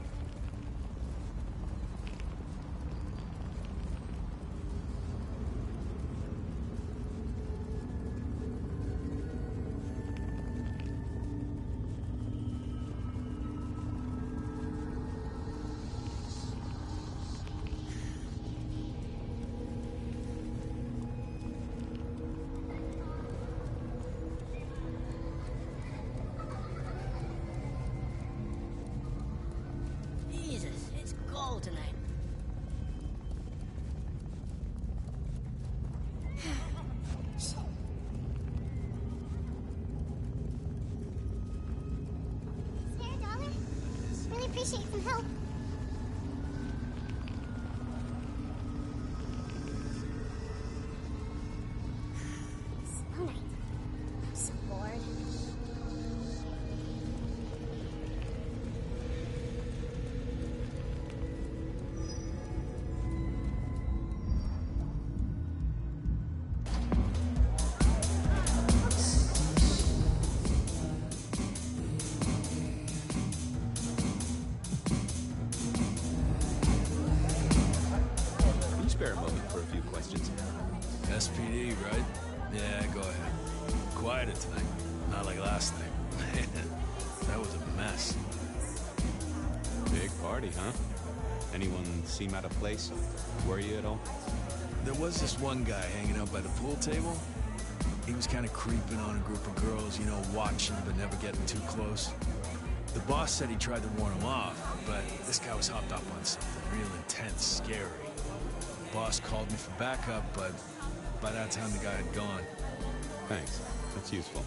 Jesus, it's cold tonight. Spare a dollar? Really appreciate some help. Slow night. I'm so bored. Can you spare a moment for a few questions? SPD, right? Yeah, go ahead. Quieter tonight. Not like last night. That was a mess. Big party, huh? Anyone seem out of place? Worry you at all? There was this one guy hanging out by the pool table. He was kind of creeping on a group of girls, you know, watching but never getting too close. The boss said he tried to warn him off, but this guy was hopped up on something real intense, scary. The boss called me for backup, but by that time the guy had gone. Thanks. That's useful.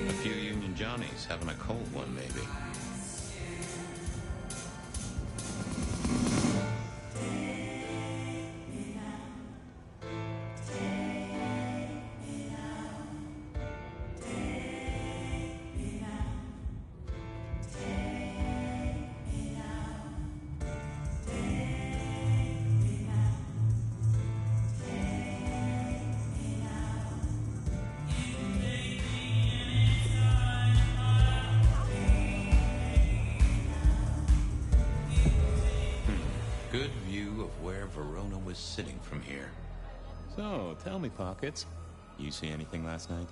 A few Union Johnnies having a cold one, maybe. Good view of where Verona was sitting from here. So, tell me, Pockets. You see anything last night?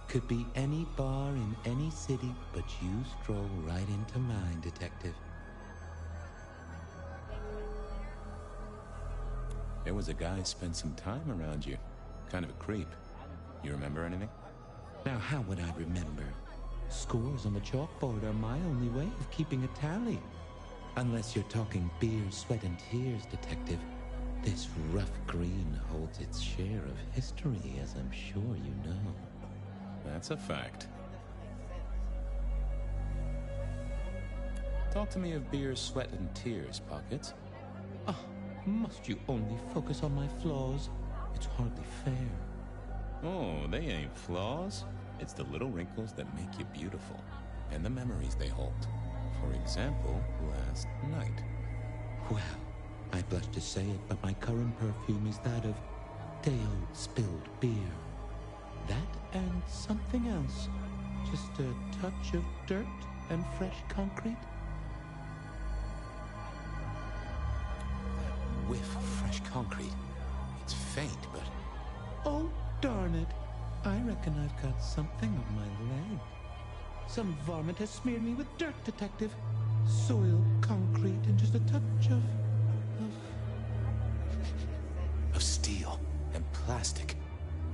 Could be any bar in any city, but you stroll right into mine, Detective. There was a guy spent some time around you. Kind of a creep. You remember anything? Now, how would I remember? Scores on the chalkboard are my only way of keeping a tally. Unless you're talking beer, sweat, and tears, Detective. This rough green holds its share of history, as I'm sure you know. That's a fact. Talk to me of beer, sweat, and tears, Pockets. Oh, must you only focus on my flaws? It's hardly fair. Oh, they ain't flaws. It's the little wrinkles that make you beautiful, and the memories they hold. For example, last night. Well, I blush to say it, but my current perfume is that of day-old spilled beer. That and something else. Just a touch of dirt and fresh concrete. That whiff of fresh concrete. It's faint, but... Oh, darn it. I reckon I've got something on my leg. Some varmint has smeared me with dirt, Detective. Soil, concrete, and just a touch of steel and plastic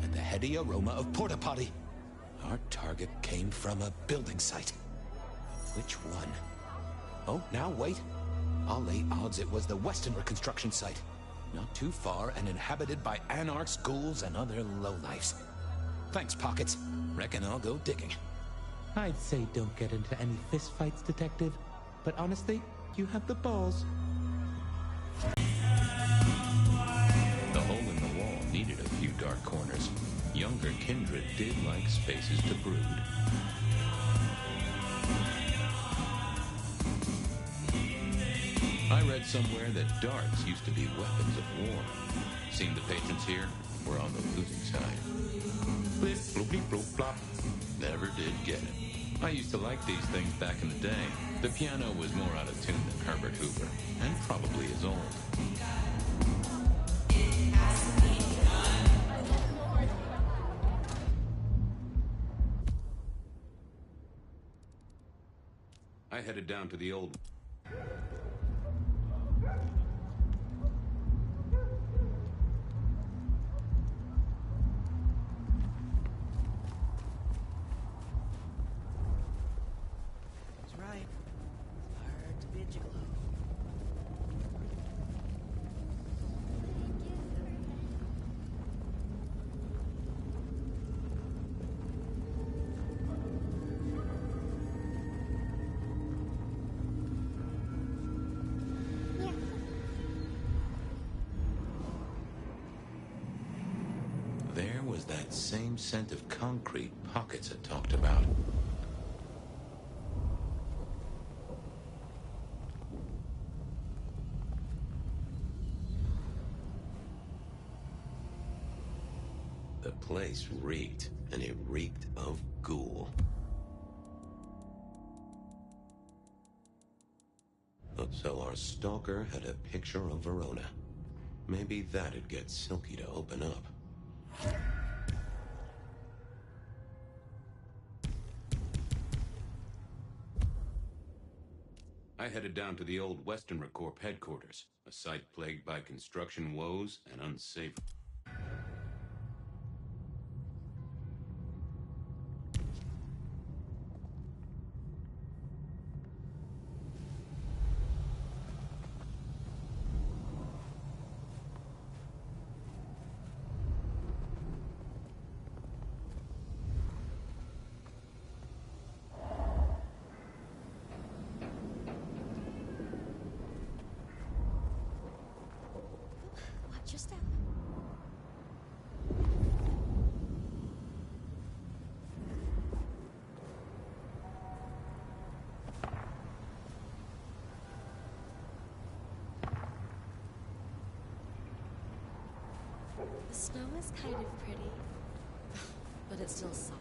and the heady aroma of porta potty. Our target came from a building site. Which one? Oh, now wait. I'll lay odds it was the Westenra construction site. Not too far and inhabited by anarchs, ghouls, and other lowlifes. Thanks, Pockets. Reckon I'll go digging. I'd say don't get into any fistfights, Detective. But honestly, you have the balls. The hole in the wall needed a few dark corners. Younger kindred did like spaces to brood. I read somewhere that darts used to be weapons of war. Seemed the patrons here were on the losing side. Blip, bloop, bleep, bloop, plop. Never did get it. I used to like these things back in the day. The piano was more out of tune than Herbert Hoover, and probably as old. I headed down to the old... That's right. It's hard to be a gigolo. There was that same scent of concrete Pockets had talked about. The place reeked, and it reeked of ghoul. So our stalker had a picture of Verona. Maybe that'd get Silky to open up. I headed down to the old Western Recorp headquarters, a site plagued by construction woes and unsafe. Watch your step. The snow is kind of pretty, but it still sucks.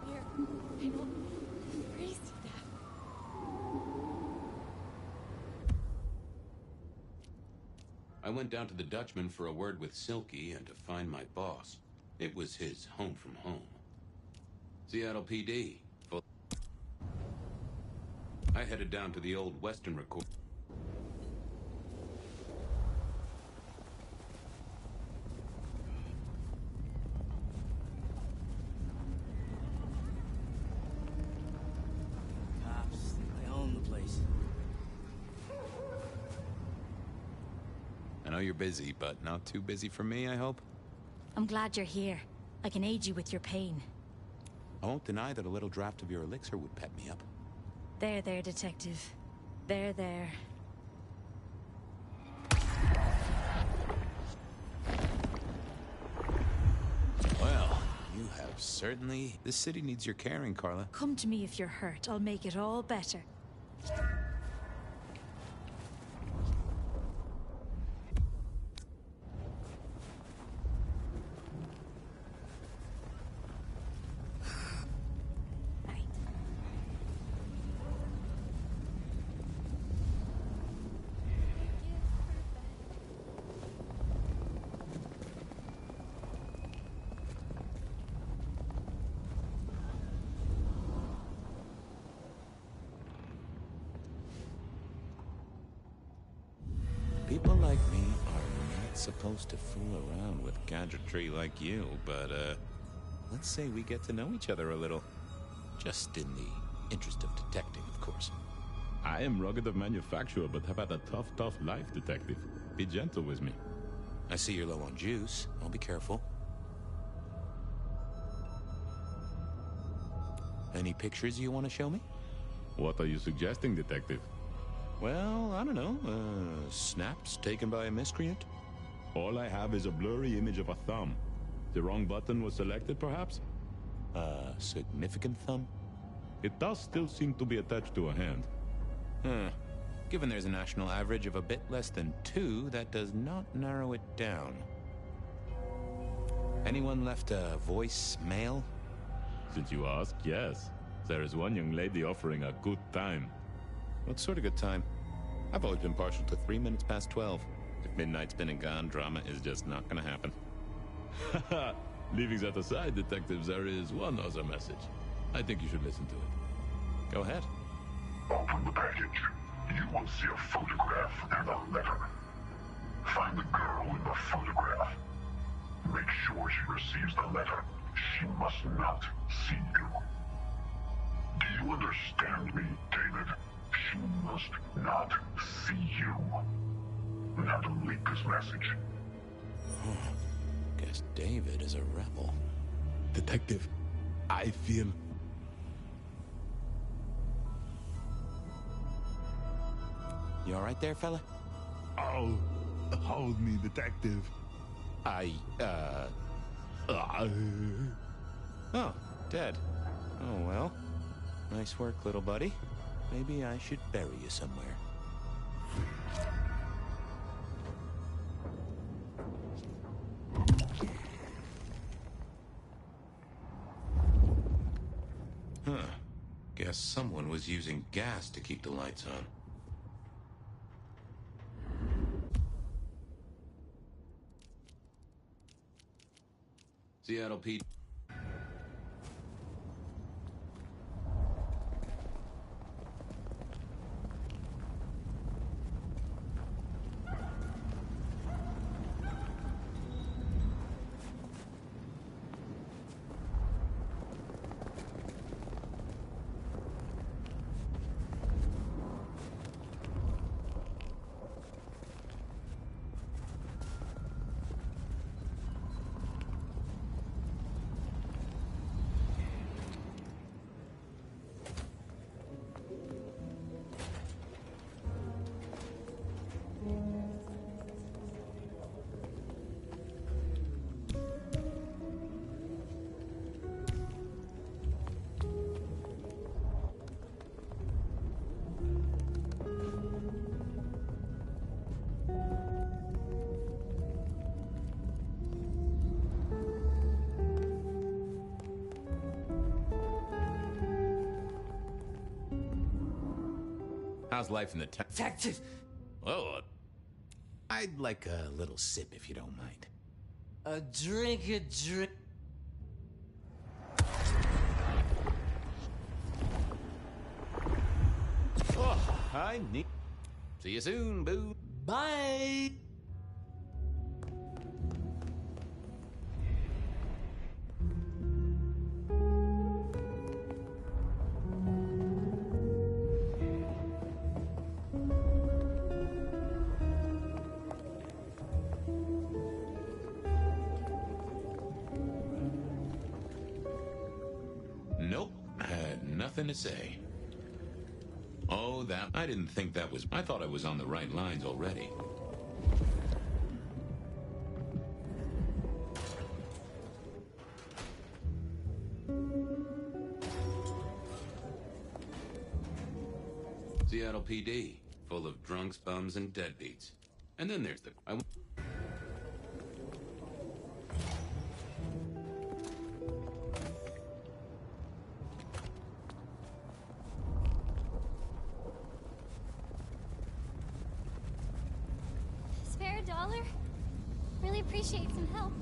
Here, I know. Freeze to death. I went down to the Dutchman for a word with Silky and to find my boss. It was his home from home. Seattle PD. I headed down to the old Western Record. Cops, they own the place. I know you're busy, but not too busy for me, I hope? I'm glad you're here. I can aid you with your pain. I won't deny that a little draft of your elixir would pep me up. There, Detective. There. Well, you have certainly... This city needs your caring, Carla. Come to me if you're hurt. I'll make it all better. supposed to fool around with gadgetry like you, but, let's say we get to know each other a little. Just in the interest of detecting, of course. I am rugged of manufacture, but have had a tough life, Detective. Be gentle with me. I see you're low on juice. I'll be careful. Any pictures you want to show me? What are you suggesting, Detective? Well, I don't know. Snaps taken by a miscreant? All I have is a blurry image of a thumb. The wrong button was selected, perhaps? A significant thumb? It does still seem to be attached to a hand. Given there's a national average of a bit less than 2, that does not narrow it down. Anyone left a voicemail? Since you ask, yes. There is one young lady offering a good time. What sort of good time? I've always been partial to 3 minutes past 12. If midnight's been and gone, drama is just not gonna happen. Haha! Leaving that aside, Detectives, there is one other message. I think you should listen to it. Go ahead. Open the package. You will see a photograph and a letter. Find the girl in the photograph. Make sure she receives the letter. She must not see you. Do you understand me, David? She must not see you. Now delete this message. Guess David is a rebel. Detective, I feel... You all right there, fella? Oh, hold me, Detective. Oh, dead. Oh, well. Nice work, little buddy. Maybe I should bury you somewhere. Guess someone was using gas to keep the lights on. Seattle PD. How's life in the Detective? Oh, I'd like a little sip if you don't mind. A drink. Oh, I need... See you soon, boo. Bye. Nope, had nothing to say. Oh, that... I didn't think that was... I thought I was on the right lines already. Seattle PD, full of drunks, bums, and deadbeats. And then there's the... Spare $1? Really appreciate some help.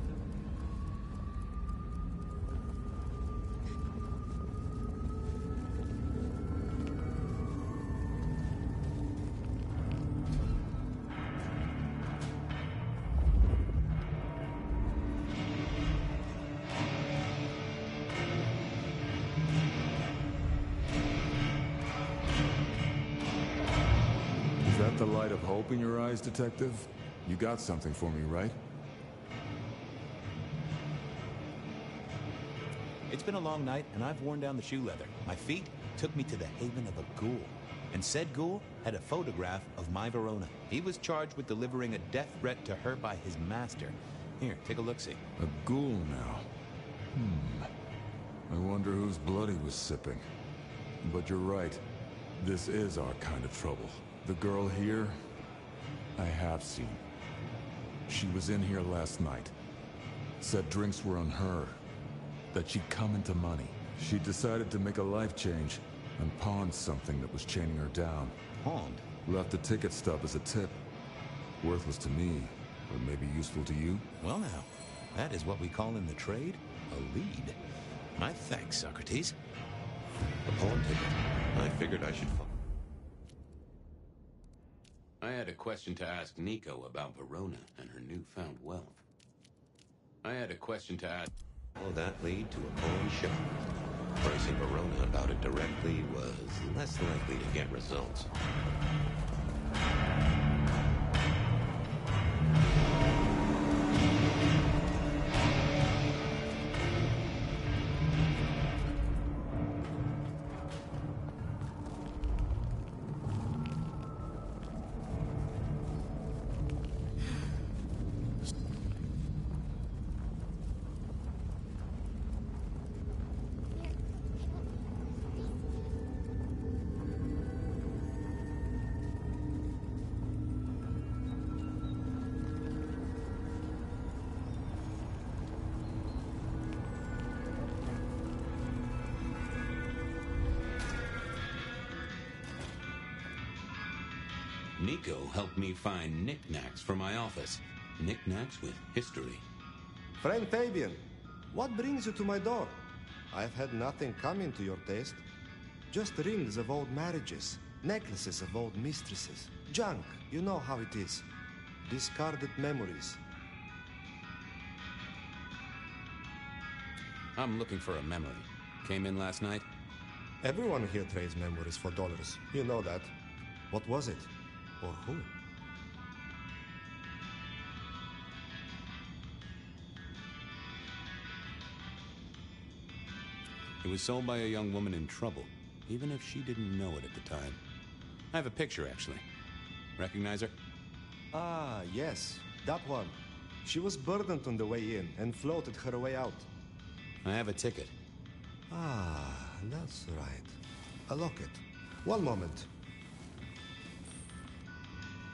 That the light of hope in your eyes, Detective? You got something for me, right? It's been a long night, and I've worn down the shoe leather. My feet took me to the haven of a ghoul. And said ghoul had a photograph of my Verona. He was charged with delivering a death threat to her by his master. Here, take a look-see. A ghoul now. I wonder whose blood he was sipping. But you're right. This is our kind of trouble. The girl here, I have seen. She was in here last night. Said drinks were on her. That she'd come into money. She decided to make a life change and pawned something that was chaining her down. Pawned? Left a ticket stub as a tip. Worthless to me, but maybe useful to you? Well now, that is what we call in the trade a lead. My thanks, Socrates. A pawn ticket. I figured I should follow. I had a question to ask Nico about Verona and her newfound wealth. Will that lead to a pawn shop? Pricing Verona about it directly was less likely to get results. Nico helped me find knickknacks for my office. Knickknacks with history. Friend Fabian, what brings you to my door? I've had nothing coming to your taste. Just rings of old marriages, necklaces of old mistresses, junk, you know how it is. Discarded memories. I'm looking for a memory. Came in last night? Everyone here trades memories for dollars. You know that. What was it? Or who? It was sold by a young woman in trouble, even if she didn't know it at the time. I have a picture, actually. Recognize her? Ah, yes, that one. She was burdened on the way in and floated her way out. I have a ticket. Ah, that's right. A locket. One moment.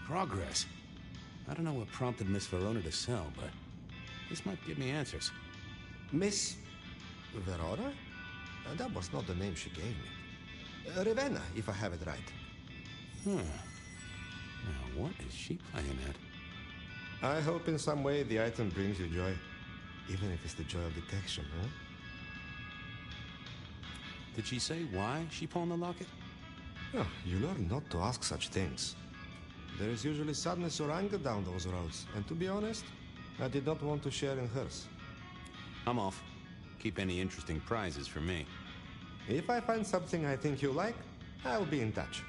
Progress. I don't know what prompted Miss Verona to sell, but this might give me answers. Miss Verona? That was not the name she gave me. Ravenna, if I have it right. Now, what is she playing at? I hope in some way the item brings you joy. Even if it's the joy of detection, huh? Did she say why she pawned the locket? Oh, you learn not to ask such things. There is usually sadness or anger down those roads, and to be honest, I did not want to share in hers. I'm off. Keep any interesting prizes for me. If I find something I think you like, I'll be in touch.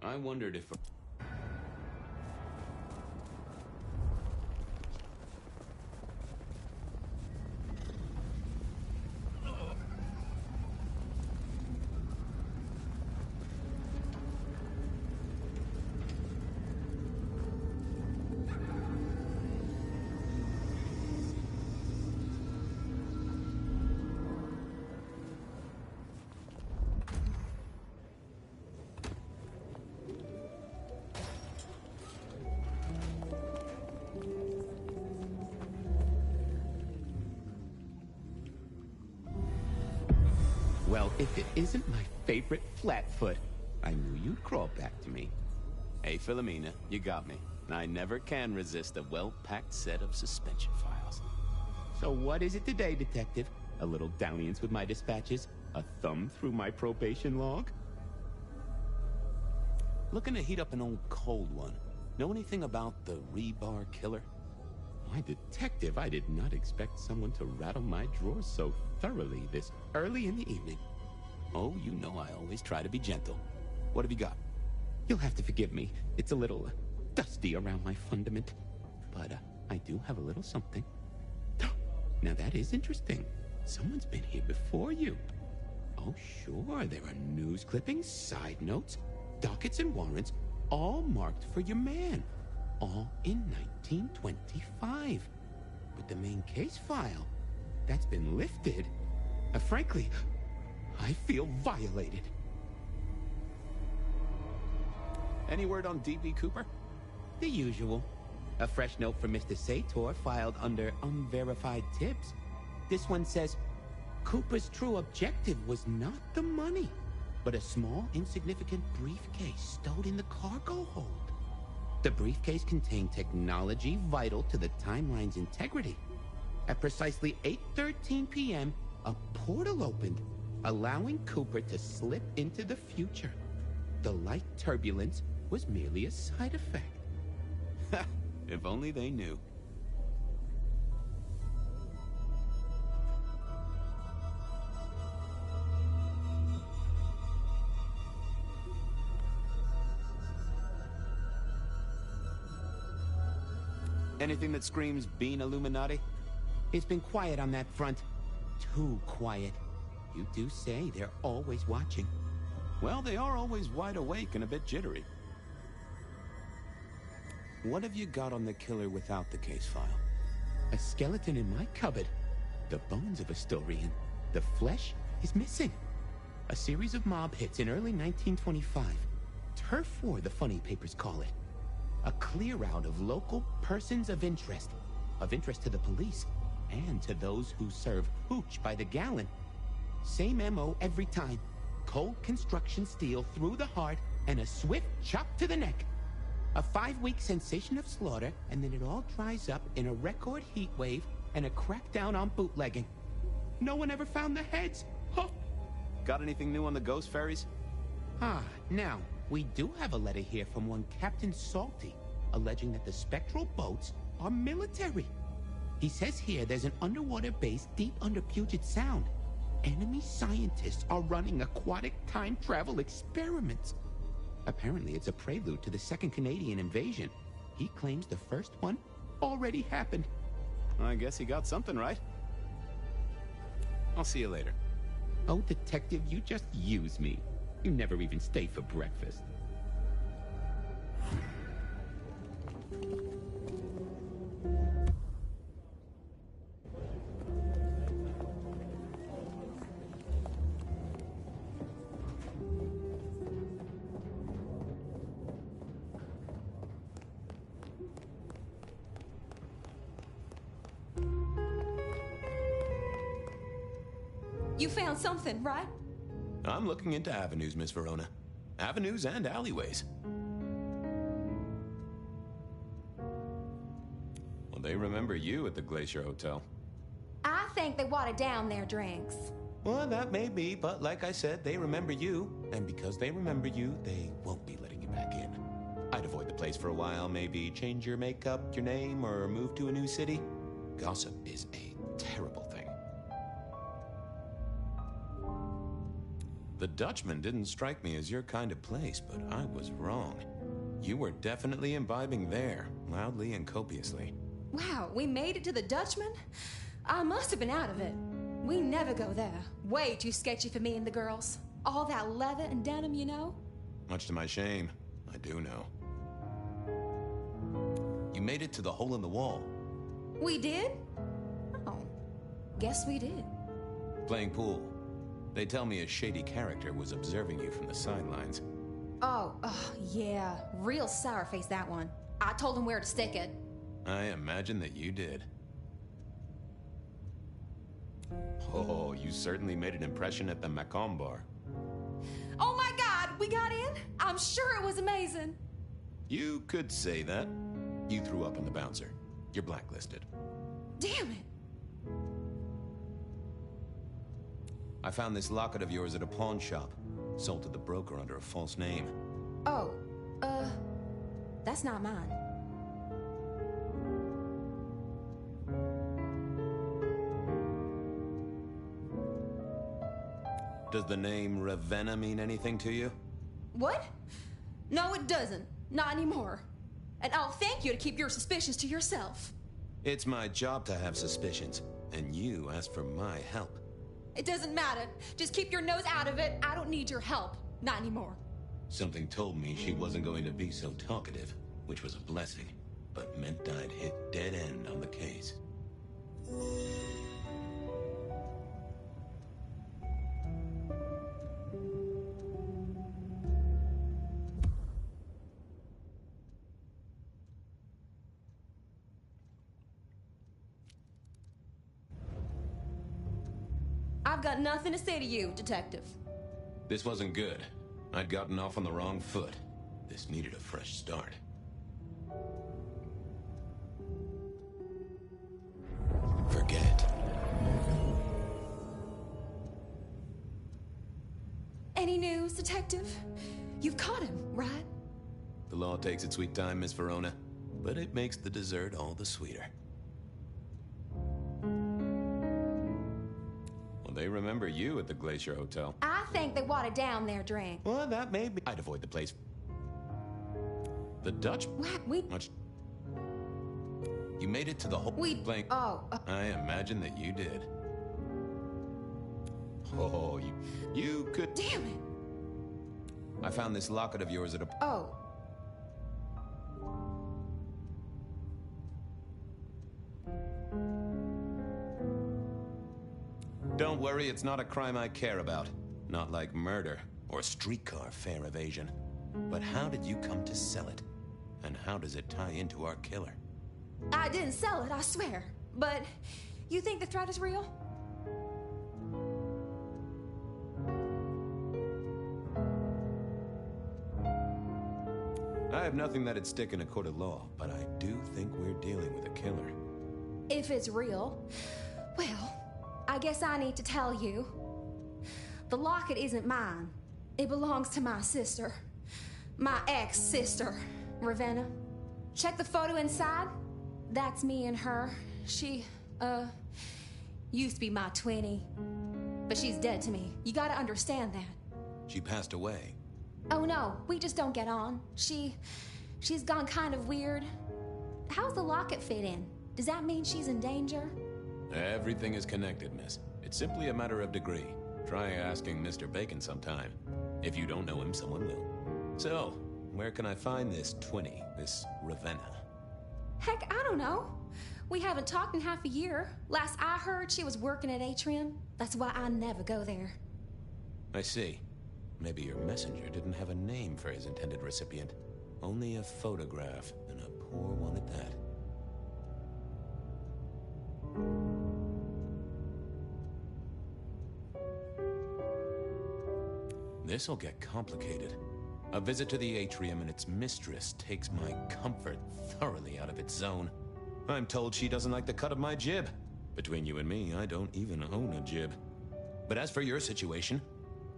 I wondered if... Well, if it isn't my favorite Flatfoot, I knew you'd crawl back to me. Hey, Philomena, you got me. I never can resist a well-packed set of suspension files. So what is it today, Detective? A little dalliance with my dispatches? A thumb through my probation log? Looking to heat up an old cold one. Know anything about the rebar killer? Why, Detective, I did not expect someone to rattle my drawers so thoroughly this early in the evening. Oh, you know I always try to be gentle. What have you got? You'll have to forgive me. It's a little dusty around my fundament. But I do have a little something. Now that is interesting. Someone's been here before you. Oh, sure, there are news clippings, side notes, dockets and warrants, all marked for your man. All in 1925. But the main case file, that's been lifted. Frankly, I feel violated. Any word on D.B. Cooper? The usual. A fresh note from Mr. Sator filed under unverified tips. This one says, Cooper's true objective was not the money, but a small, insignificant briefcase stowed in the cargo hold. The briefcase contained technology vital to the timeline's integrity. At precisely 8:13 p.m., a portal opened, allowing Cooper to slip into the future. The light turbulence was merely a side effect. If only they knew. Anything that screams being Illuminati? It's been quiet on that front. Too quiet. You do say they're always watching. Well, they are always wide awake and a bit jittery. What have you got on the killer without the case file? A skeleton in my cupboard. The bones of a Storian. The flesh is missing. A series of mob hits in early 1925. Turf war, the funny papers call it. A clear out of local persons of interest to the police, and to those who serve hooch by the gallon. Same MO every time. Cold construction steel through the heart, and a swift chop to the neck. A 5-week sensation of slaughter, and then it all dries up in a record heat wave and a crackdown on bootlegging. No one ever found the heads. Huh. Got anything new on the ghost ferries? Now, we do have a letter here from one Captain Salty, alleging that the spectral boats are military. He says here there's an underwater base deep under Puget Sound. Enemy scientists are running aquatic time travel experiments. Apparently it's a prelude to the second Canadian invasion. He claims the first one already happened. I guess he got something right. I'll see you later. Oh, Detective, you just use me. You never even stay for breakfast. You found something, right? I'm looking into avenues, Miss Verona. Avenues and alleyways. Well, they remember you at the Glacier Hotel. I think they watered down their drinks. Well, that may be, but like I said, they remember you. And because they remember you, they won't be letting you back in. I'd avoid the place for a while, maybe change your makeup, your name, or move to a new city. Gossip is a terrible thing. The Dutchman didn't strike me as your kind of place, but I was wrong. You were definitely imbibing there, loudly and copiously. Wow, we made it to the Dutchman? I must have been out of it. We never go there. Way too sketchy for me and the girls. All that leather and denim, you know? Much to my shame, I do know. You made it to the hole in the wall. We did? Oh, guess we did. Playing pool. They tell me a shady character was observing you from the sidelines. Oh, yeah. Real sour face, that one. I told him where to stick it. I imagine that you did. Oh, you certainly made an impression at the Macomb bar. Oh my God, we got in? I'm sure it was amazing. You could say that. You threw up on the bouncer. You're blacklisted. Damn it. I found this locket of yours at a pawn shop. Sold to the broker under a false name. Oh, that's not mine. Does the name Ravenna mean anything to you? What? No, it doesn't. Not anymore. And I'll thank you to keep your suspicions to yourself. It's my job to have suspicions, and you asked for my help. It doesn't matter. Just keep your nose out of it. I don't need your help. Not anymore. Something told me she wasn't going to be so talkative, which was a blessing, but meant I'd hit dead end on the case. I've got nothing to say to you, Detective. This wasn't good. I'd gotten off on the wrong foot. This needed a fresh start. Forget. Any news, Detective? You've caught him, right? The law takes its sweet time, Miss Verona, but it makes the dessert all the sweeter. Well, they remember you at the Glacier Hotel. I think they watered down their drink. Well, that may be. I'd avoid the place. The Dutch. We. Much. You made it to the whole. Playing. Oh. I imagine that you did. Oh, you could. Damn it. I found this locket of yours at a. Oh. Don't worry, it's not a crime I care about. Not like murder or streetcar fare evasion. But how did you come to sell it? And how does it tie into our killer? I didn't sell it, I swear. But you think the threat is real? I have nothing that'd stick in a court of law, but I do think we're dealing with a killer. If it's real, well, I guess I need to tell you. The locket isn't mine. It belongs to my sister. My ex-sister, Ravenna. Check the photo inside. That's me and her. She, used to be my twinnie. But she's dead to me. You gotta understand that. She passed away. Oh no, we just don't get on. She's gone kind of weird. How's the locket fit in? Does that mean she's in danger? Everything is connected, miss. It's simply a matter of degree. Try asking Mr. Bacon sometime. If you don't know him, someone will. So, where can I find this twinnie, this Ravenna? Heck, I don't know. We haven't talked in half a year. Last I heard, she was working at Atrium. That's why I never go there. I see. Maybe your messenger didn't have a name for his intended recipient. Only a photograph, and a poor one at that. This'll get complicated. A visit to the atrium and its mistress takes my comfort thoroughly out of its zone. I'm told she doesn't like the cut of my jib. Between you and me, I don't even own a jib. But as for your situation,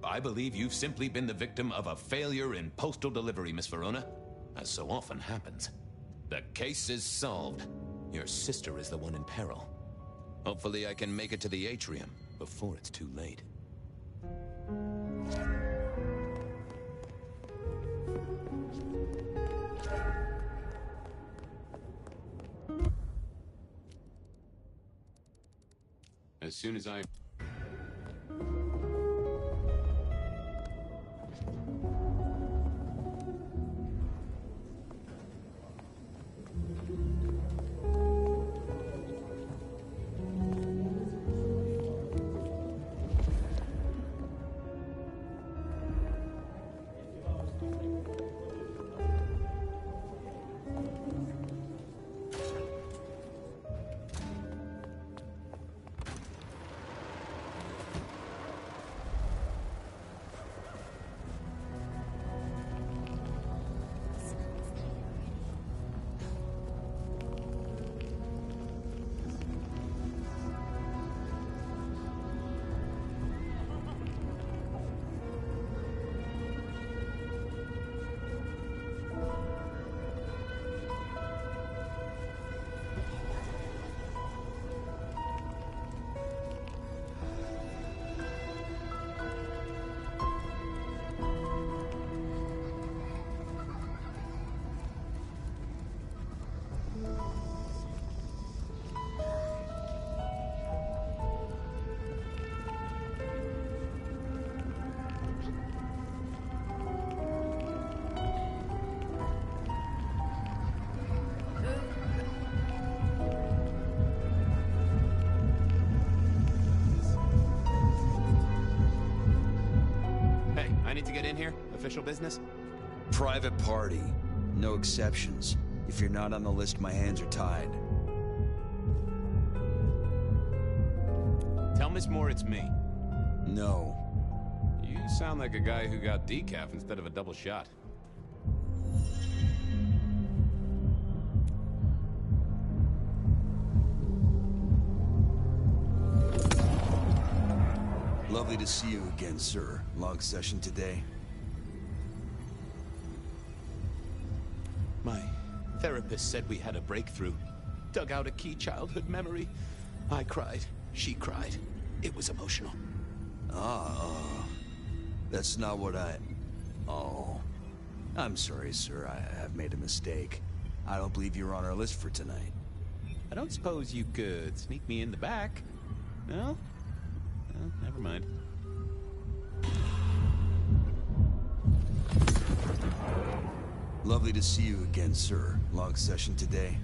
I believe you've simply been the victim of a failure in postal delivery, Miss Verona, as so often happens. The case is solved. Your sister is the one in peril. Hopefully I can make it to the atrium before it's too late. As soon as I... I need to get in here? Official business? Private party. No exceptions. If you're not on the list, my hands are tied. Tell Miss Moore it's me. No. You sound like a guy who got decaf instead of a double shot. Lovely to see you again, sir. Long session today. My therapist said we had a breakthrough. Dug out a key childhood memory. I cried. She cried. It was emotional. That's not what I... Oh. I'm sorry, sir. I have made a mistake. I don't believe you're on our list for tonight. I don't suppose you could sneak me in the back? No? Well, never mind. Lovely to see you again, sir. Long session today.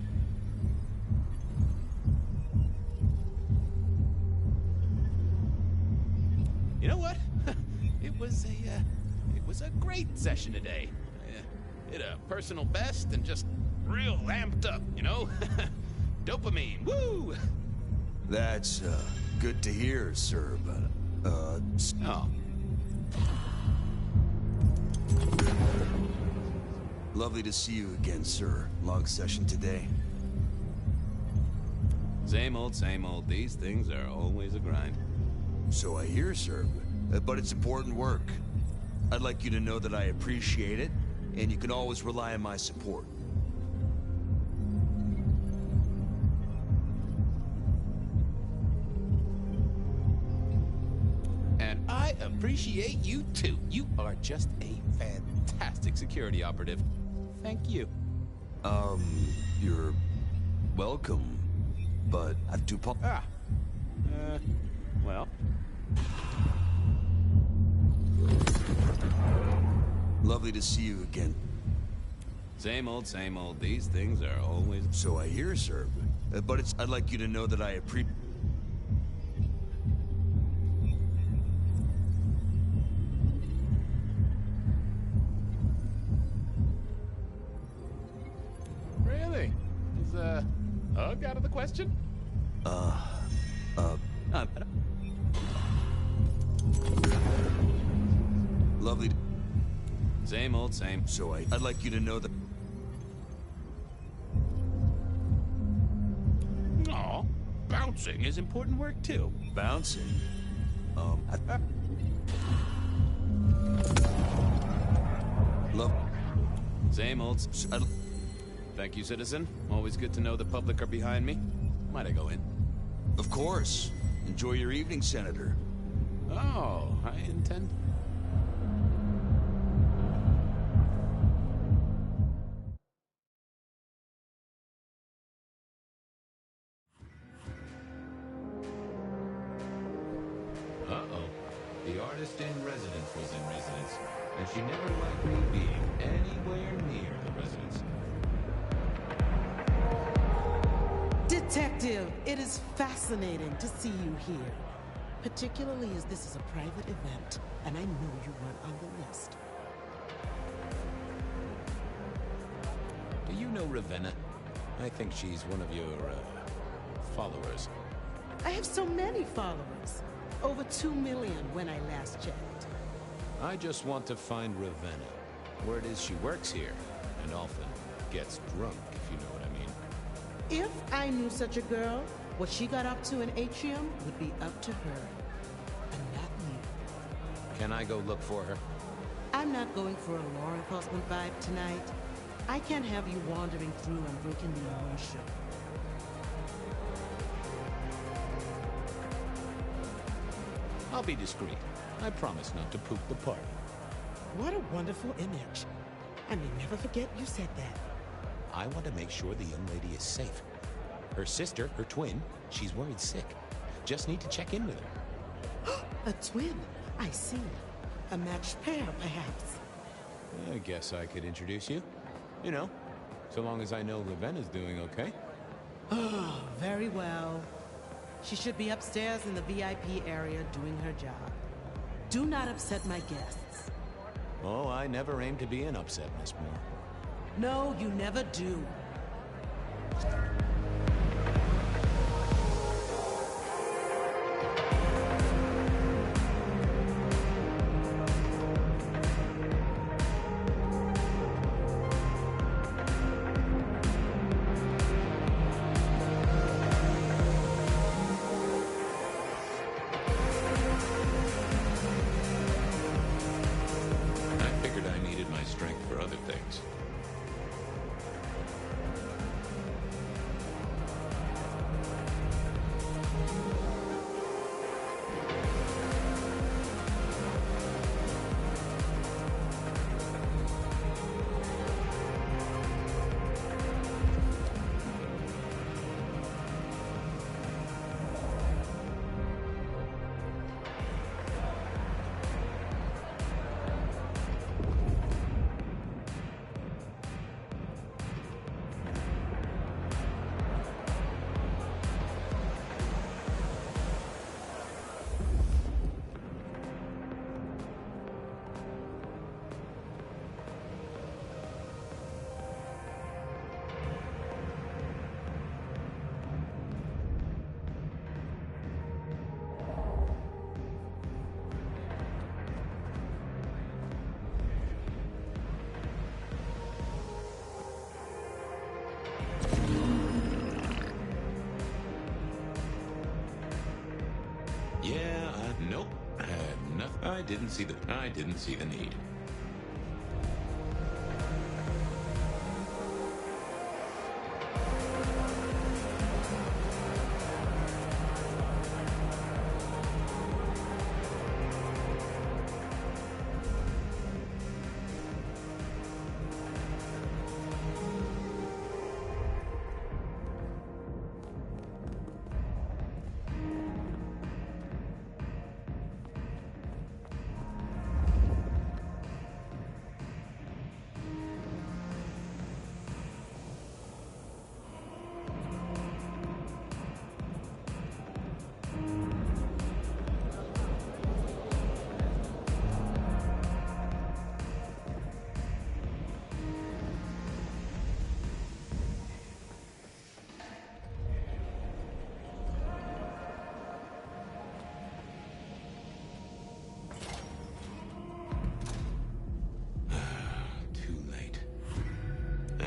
You know what? It was a great session today. Hit a personal best and just real amped up, you know? Dopamine, woo! That's, good to hear, sir, but, Oh. Lovely to see you again, sir. Long session today. Same old, same old. These things are always a grind. So I hear, sir, but it's important work. I'd like you to know that I appreciate it, and you can always rely on my support. And I appreciate you too. You are just a fantastic security operative. Thank you. You're welcome, but I've two well. Lovely to see you again. Same old, same old. These things are always... So I hear, sir, but I'd like you to know that I appreciate... Really? Is hug out of the question? Lovely. Same old, same. So I'd like you to know that... Aw, bouncing is important work too. Bouncing? Love... Same old... Thank you, citizen. Always good to know the public are behind me. Might I go in? Of course. Enjoy your evening, Senator. Oh, I intend... Uh-oh. The artist in residence was in residence, and she never liked me being anywhere near the residence. Detective, it is fascinating to see you here. Particularly as this is a private event, and I know you weren't on the list. Do you know Ravenna? I think she's one of your, followers. I have so many followers. Over 2 million when I last checked. I just want to find Ravenna. Word is she works here, and often gets drunk, if you know what I mean. If I knew such a girl, what she got up to in Atrium would be up to her, and not you. Can I go look for her? I'm not going for a law enforcement vibe tonight. I can't have you wandering through and breaking the immersion. I'll be discreet. I promise not to poop the party. What a wonderful image. I may never forget you said that. I want to make sure the young lady is safe. Her sister, her twin, she's worried sick. Just need to check in with her. A twin? I see. A matched pair, perhaps. I guess I could introduce you. You know, so long as I know Ravenna's doing okay. Oh, very well. She should be upstairs in the VIP area doing her job. Do not upset my guests. Oh, I never aim to be an upset, Miss Moore. No, you never do. I figured I needed my strength for other things. Nope. I had nothing. I didn't see the need.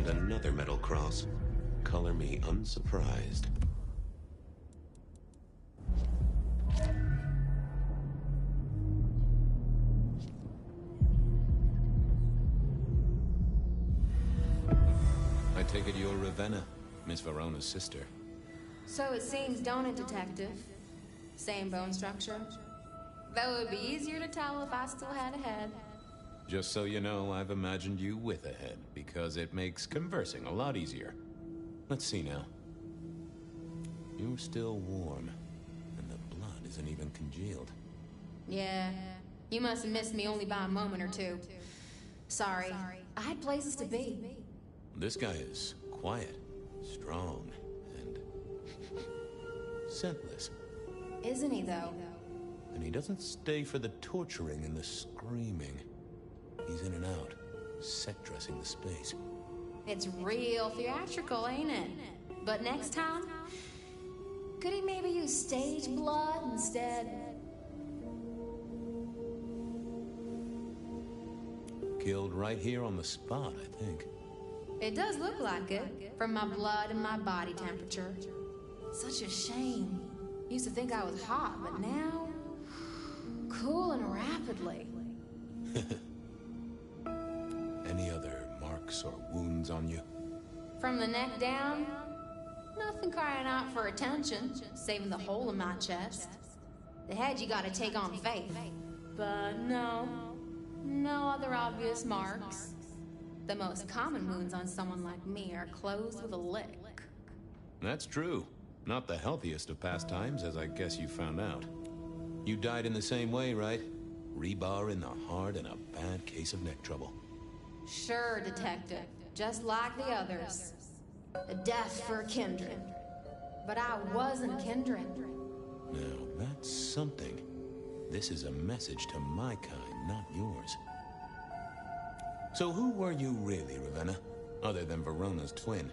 Another metal cross. Color me unsurprised. I take it you're Ravenna, Miss Verona's sister. So it seems, don't it, Detective? Same bone structure. Though it would be easier to tell if I still had a head. Just so you know, I've imagined you with a head, because it makes conversing a lot easier. Let's see now. You're still warm, and the blood isn't even congealed. Yeah, you must have missed me only by a moment or two. Sorry, I had places to be. This guy is quiet, strong, and scentless. Isn't he, though? And he doesn't stay for the torturing and the screaming. He's in and out, set dressing the space. It's real theatrical, ain't it? But next time, could he maybe use stage blood instead? Killed right here on the spot, I think. It does look like it, from my blood and my body temperature. Such a shame. Used to think I was hot, but now... cooling rapidly. Any other marks or wounds on you? From the neck down, nothing crying out for attention, saving the hole in my chest. The head you gotta take on faith. But no other obvious marks. The most common wounds on someone like me are closed with a lick. That's true. Not the healthiest of pastimes, as I guess you found out. You died in the same way, right? Rebar in the heart and a bad case of neck trouble. Sure, Detective. Just like the others. A death for a kindred. But I wasn't kindred. Now, that's something. This is a message to my kind, not yours. So who were you really, Ravenna? Other than Verona's twin?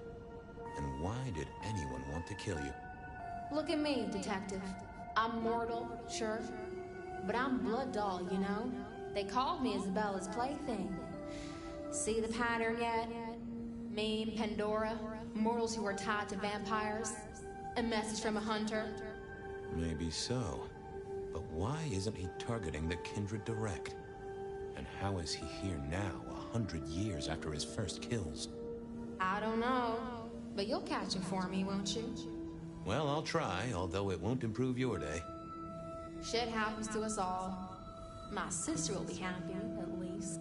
And why did anyone want to kill you? Look at me, detective. I'm mortal, sure. But I'm blood doll, you know? They called me Isabella's plaything. See the pattern yet? Me and Pandora, mortals who are tied to vampires. A message from a hunter. Maybe so. But why isn't he targeting the Kindred direct? And how is he here now, 100 years after his first kills? I don't know. But you'll catch him for me, won't you? Well, I'll try, although it won't improve your day. Shit happens to us all. My sister will be happy, at least.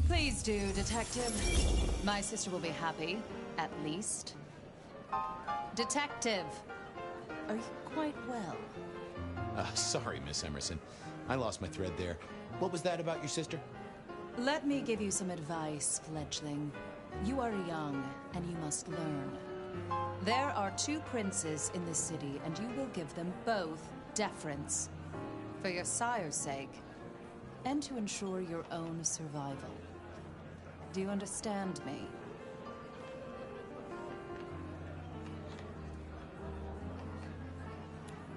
Please do, Detective. My sister will be happy, at least. Detective! Are you quite well? Sorry, Miss Emerson. I lost my thread there. What was that about your sister? Let me give you some advice, fledgling. You are young, and you must learn. There are 2 princes in this city, and you will give them both deference. For your sire's sake, and to ensure your own survival. Do you understand me?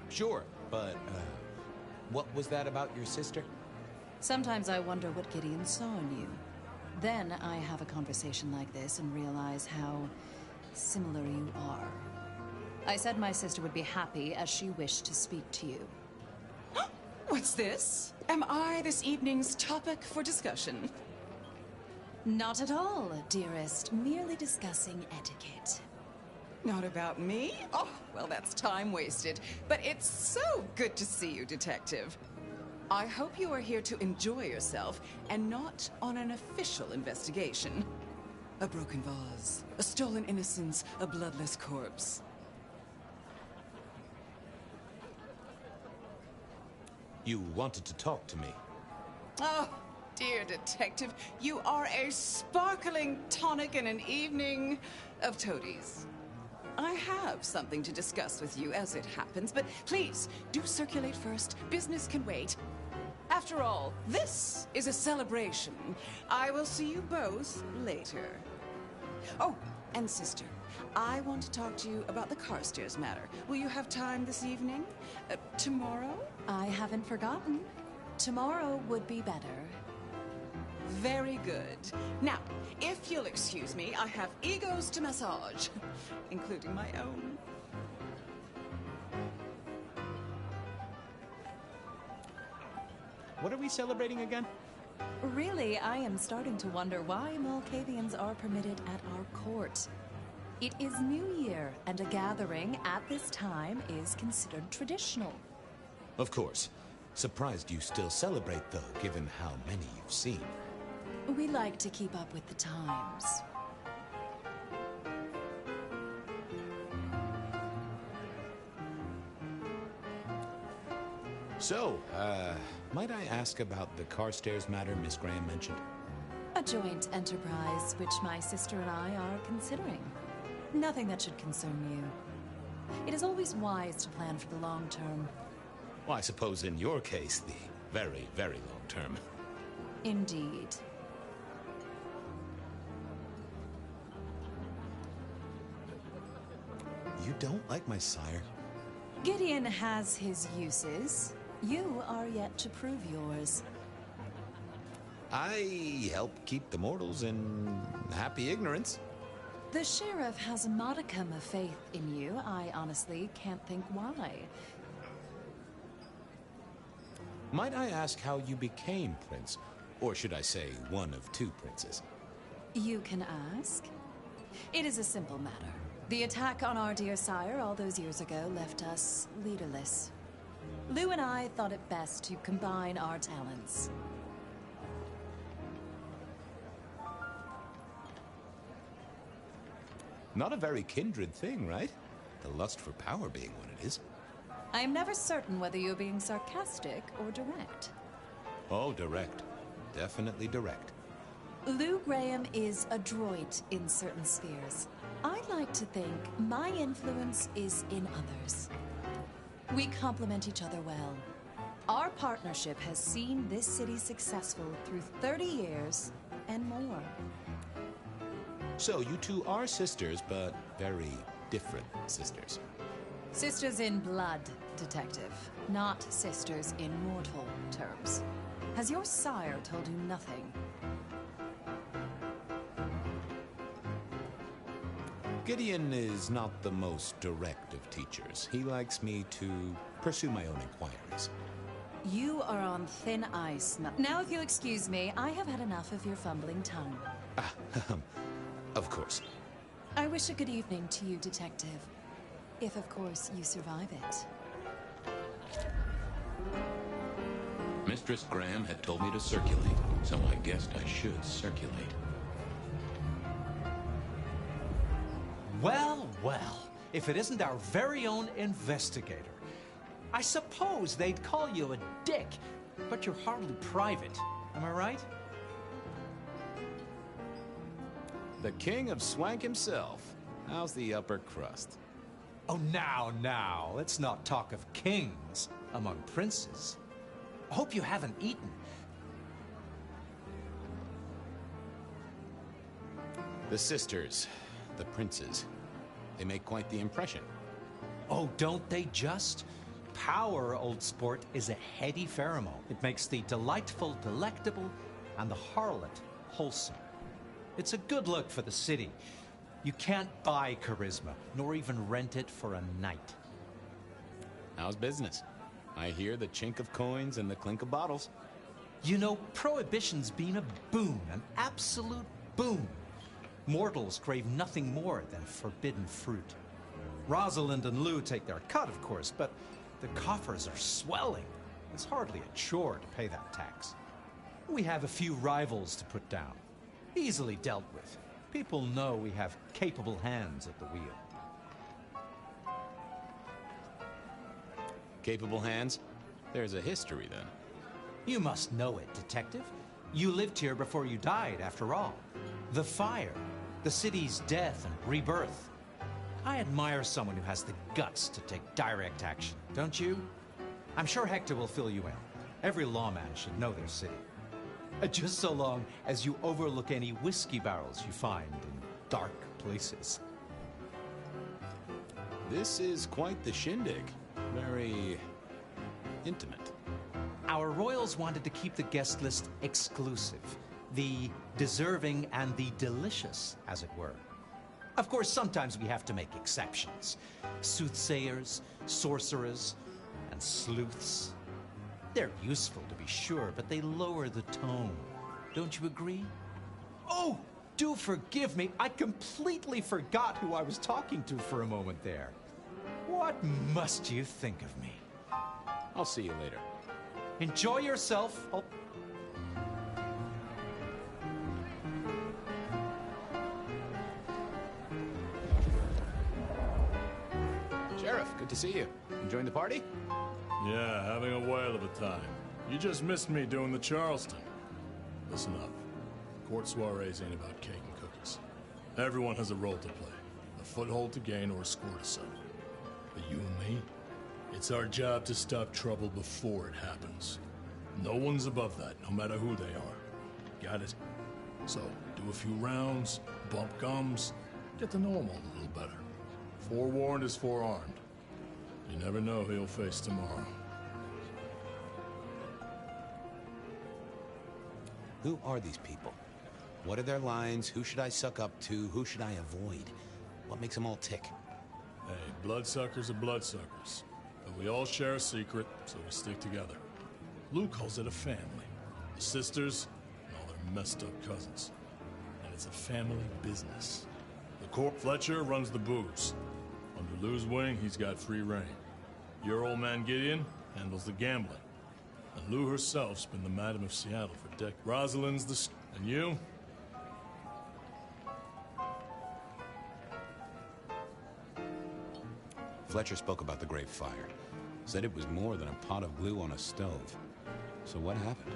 Sure, but, what was that about your sister? Sometimes I wonder what Gideon saw in you. Then I have a conversation like this and realize how similar you are. I said my sister would be happy as she wished to speak to you. What's this? Am I this evening's topic for discussion? Not at all, dearest. Merely discussing etiquette. Not about me? Oh, well, that's time wasted. But it's so good to see you, Detective. I hope you are here to enjoy yourself and not on an official investigation. A broken vase, a stolen innocence, a bloodless corpse. You wanted to talk to me. Oh, dear Detective, you are a sparkling tonic in an evening of toadies. I have something to discuss with you as it happens, but please, do circulate first. Business can wait. After all, this is a celebration. I will see you both later. Oh, and sister, I want to talk to you about the Carstairs matter. Will you have time this evening? Tomorrow? I haven't forgotten. Tomorrow would be better. Very good. Now, if you'll excuse me, I have egos to massage, including my own. What are we celebrating again? Really, I am starting to wonder why Malkavians are permitted at our court. It is New Year, and a gathering at this time is considered traditional. Of course. Surprised you still celebrate, though, given how many you've seen. We like to keep up with the times. So, might I ask about the Carstairs matter Miss Graham mentioned? A joint enterprise which my sister and I are considering. Nothing that should concern you. It is always wise to plan for the long term. Well, I suppose in your case, the very, very long term. Indeed. You don't like my sire? Gideon has his uses. You are yet to prove yours. I help keep the mortals in happy ignorance. The sheriff has a modicum of faith in you. I honestly can't think why. Might I ask how you became prince? Or should I say, one of two princes? You can ask. It is a simple matter. The attack on our dear sire all those years ago left us leaderless. Lou and I thought it best to combine our talents. Not a very kindred thing, right? The lust for power being what it is. I am never certain whether you're being sarcastic or direct. Oh, direct. Definitely direct. Lou Graham is adroit in certain spheres. I like to think my influence is in others. We complement each other well. Our partnership has seen this city successful through 30 years and more. So you two are sisters, but very different sisters. Sisters in blood, Detective, not sisters in mortal terms. Has your sire told you nothing? Gideon is not the most direct of teachers. He likes me to pursue my own inquiries. You are on thin ice. Now, if you'll excuse me, I have had enough of your fumbling tongue. Of course. I wish a good evening to you, Detective. If, of course, you survive it. Mistress Graham had told me to circulate, so I guessed I should circulate. Well, well, if it isn't our very own investigator. I suppose they'd call you a dick, but you're hardly private. Am I right? The king of swank himself. How's the upper crust? Oh, now, let's not talk of kings among princes. I hope you haven't eaten. The sisters, the princes, they make quite the impression. Oh, don't they just? Power, old sport, is a heady pheromone. It makes the delightful delectable and the harlot wholesome. It's a good look for the city. You can't buy charisma, nor even rent it for a night. How's business? I hear the chink of coins and the clink of bottles. You know, Prohibition's been a boon, an absolute boon. Mortals crave nothing more than forbidden fruit. Rosalind and Lou take their cut, of course, but the coffers are swelling. It's hardly a chore to pay that tax. We have a few rivals to put down. Easily dealt with. People know we have capable hands at the wheel. Capable hands? There's a history, then. You must know it, Detective. You lived here before you died, after all. The fire, the city's death and rebirth. I admire someone who has the guts to take direct action, don't you? I'm sure Hector will fill you in. Every lawman should know their city. Just so long as you overlook any whiskey barrels you find in dark places. This is quite the shindig. Very intimate. Our royals wanted to keep the guest list exclusive. The deserving and the delicious, as it were. Of course, sometimes we have to make exceptions. Soothsayers, sorcerers, and sleuths. They're useful, to be sure, but they lower the tone. Don't you agree? Oh, do forgive me. I completely forgot who I was talking to for a moment there. What must you think of me? I'll see you later. Enjoy yourself. Sheriff, good to see you. Enjoying the party? Yeah, having a whale of a time. You just missed me doing the Charleston. Listen up. Court soirees ain't about cake and cookies. Everyone has a role to play. A foothold to gain or a score to settle. But you and me, it's our job to stop trouble before it happens. No one's above that, no matter who they are. Got it? So, do a few rounds, bump gums, get to know them all a little better. Forewarned is forearmed. You never know who you'll face tomorrow. Who are these people? What are their lines? Who should I suck up to? Who should I avoid? What makes them all tick? Hey, bloodsuckers are bloodsuckers. But we all share a secret, so we stick together. Lou calls it a family. The sisters and all their messed up cousins. And it's a family business. The Corp Fletcher runs the booze. Under Lou's wing, he's got free reign. Your old man Gideon handles the gambling. And Lou herself's been the Madam of Seattle for decades. Rosalind's the... And you? Fletcher spoke about the Great Fire. Said it was more than a pot of glue on a stove. So what happened?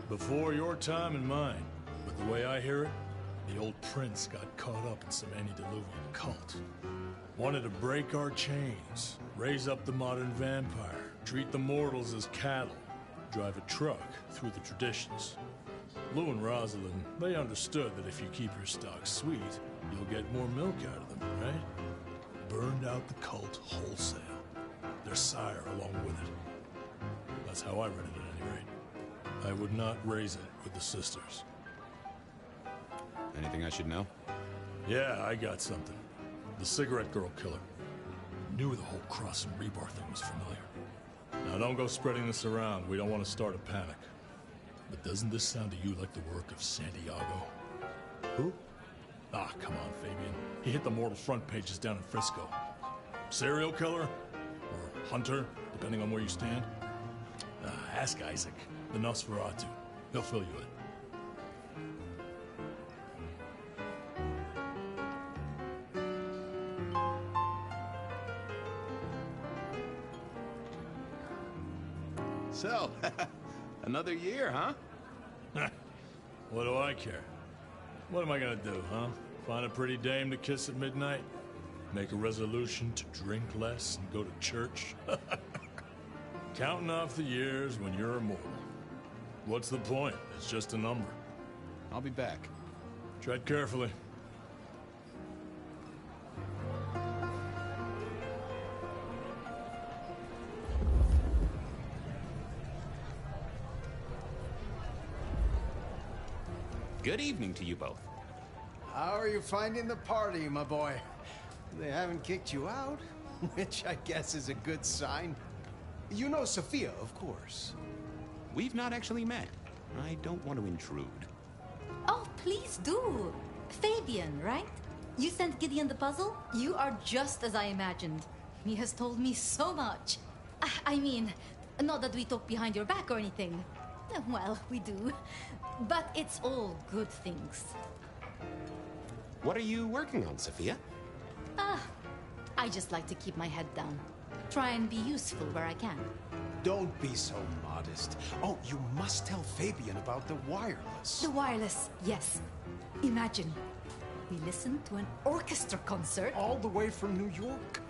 Before your time and mine. But the way I hear it, The old prince got caught up in some antediluvian cult. Wanted to break our chains, raise up the modern vampire, treat the mortals as cattle, drive a truck through the traditions. Lou and Rosalind, they understood that if you keep your stock sweet, you'll get more milk out of them, right? Burned out the cult wholesale. Their sire along with it. That's how I read it at any rate. I would not raise it with the sisters. Anything I should know? Yeah, I got something. The cigarette girl killer. Knew the whole Cross and Rebar thing was familiar. Now don't go spreading this around. We don't want to start a panic. But doesn't this sound to you like the work of Santiago? Who? Ah, come on, Fabian. He hit the mortal front pages down in Frisco. Serial killer? Or hunter, depending on where you stand? Ask Isaac, the Nosferatu. He'll fill you in. So, another year, huh? What do I care? What am I gonna do, huh? Find a pretty dame to kiss at midnight? Make a resolution to drink less and go to church? Counting off the years when you're immortal. What's the point? It's just a number. I'll be back. Tread carefully. Good evening to you both. How are you finding the party, my boy? They haven't kicked you out, which I guess is a good sign. You know Sophia, of course. We've not actually met. I don't want to intrude. Oh, please do. Fabian, right? You sent Gideon the puzzle? You are just as I imagined. He has told me so much. I mean, not that we talk behind your back or anything. Well, we do. But it's all good things. What are you working on, Sophia? I just like to keep my head down. Try and be useful where I can. Don't be so modest. Oh, you must tell Fabian about the wireless. The wireless, yes. Imagine, we listened to an orchestra concert. All the way from New York.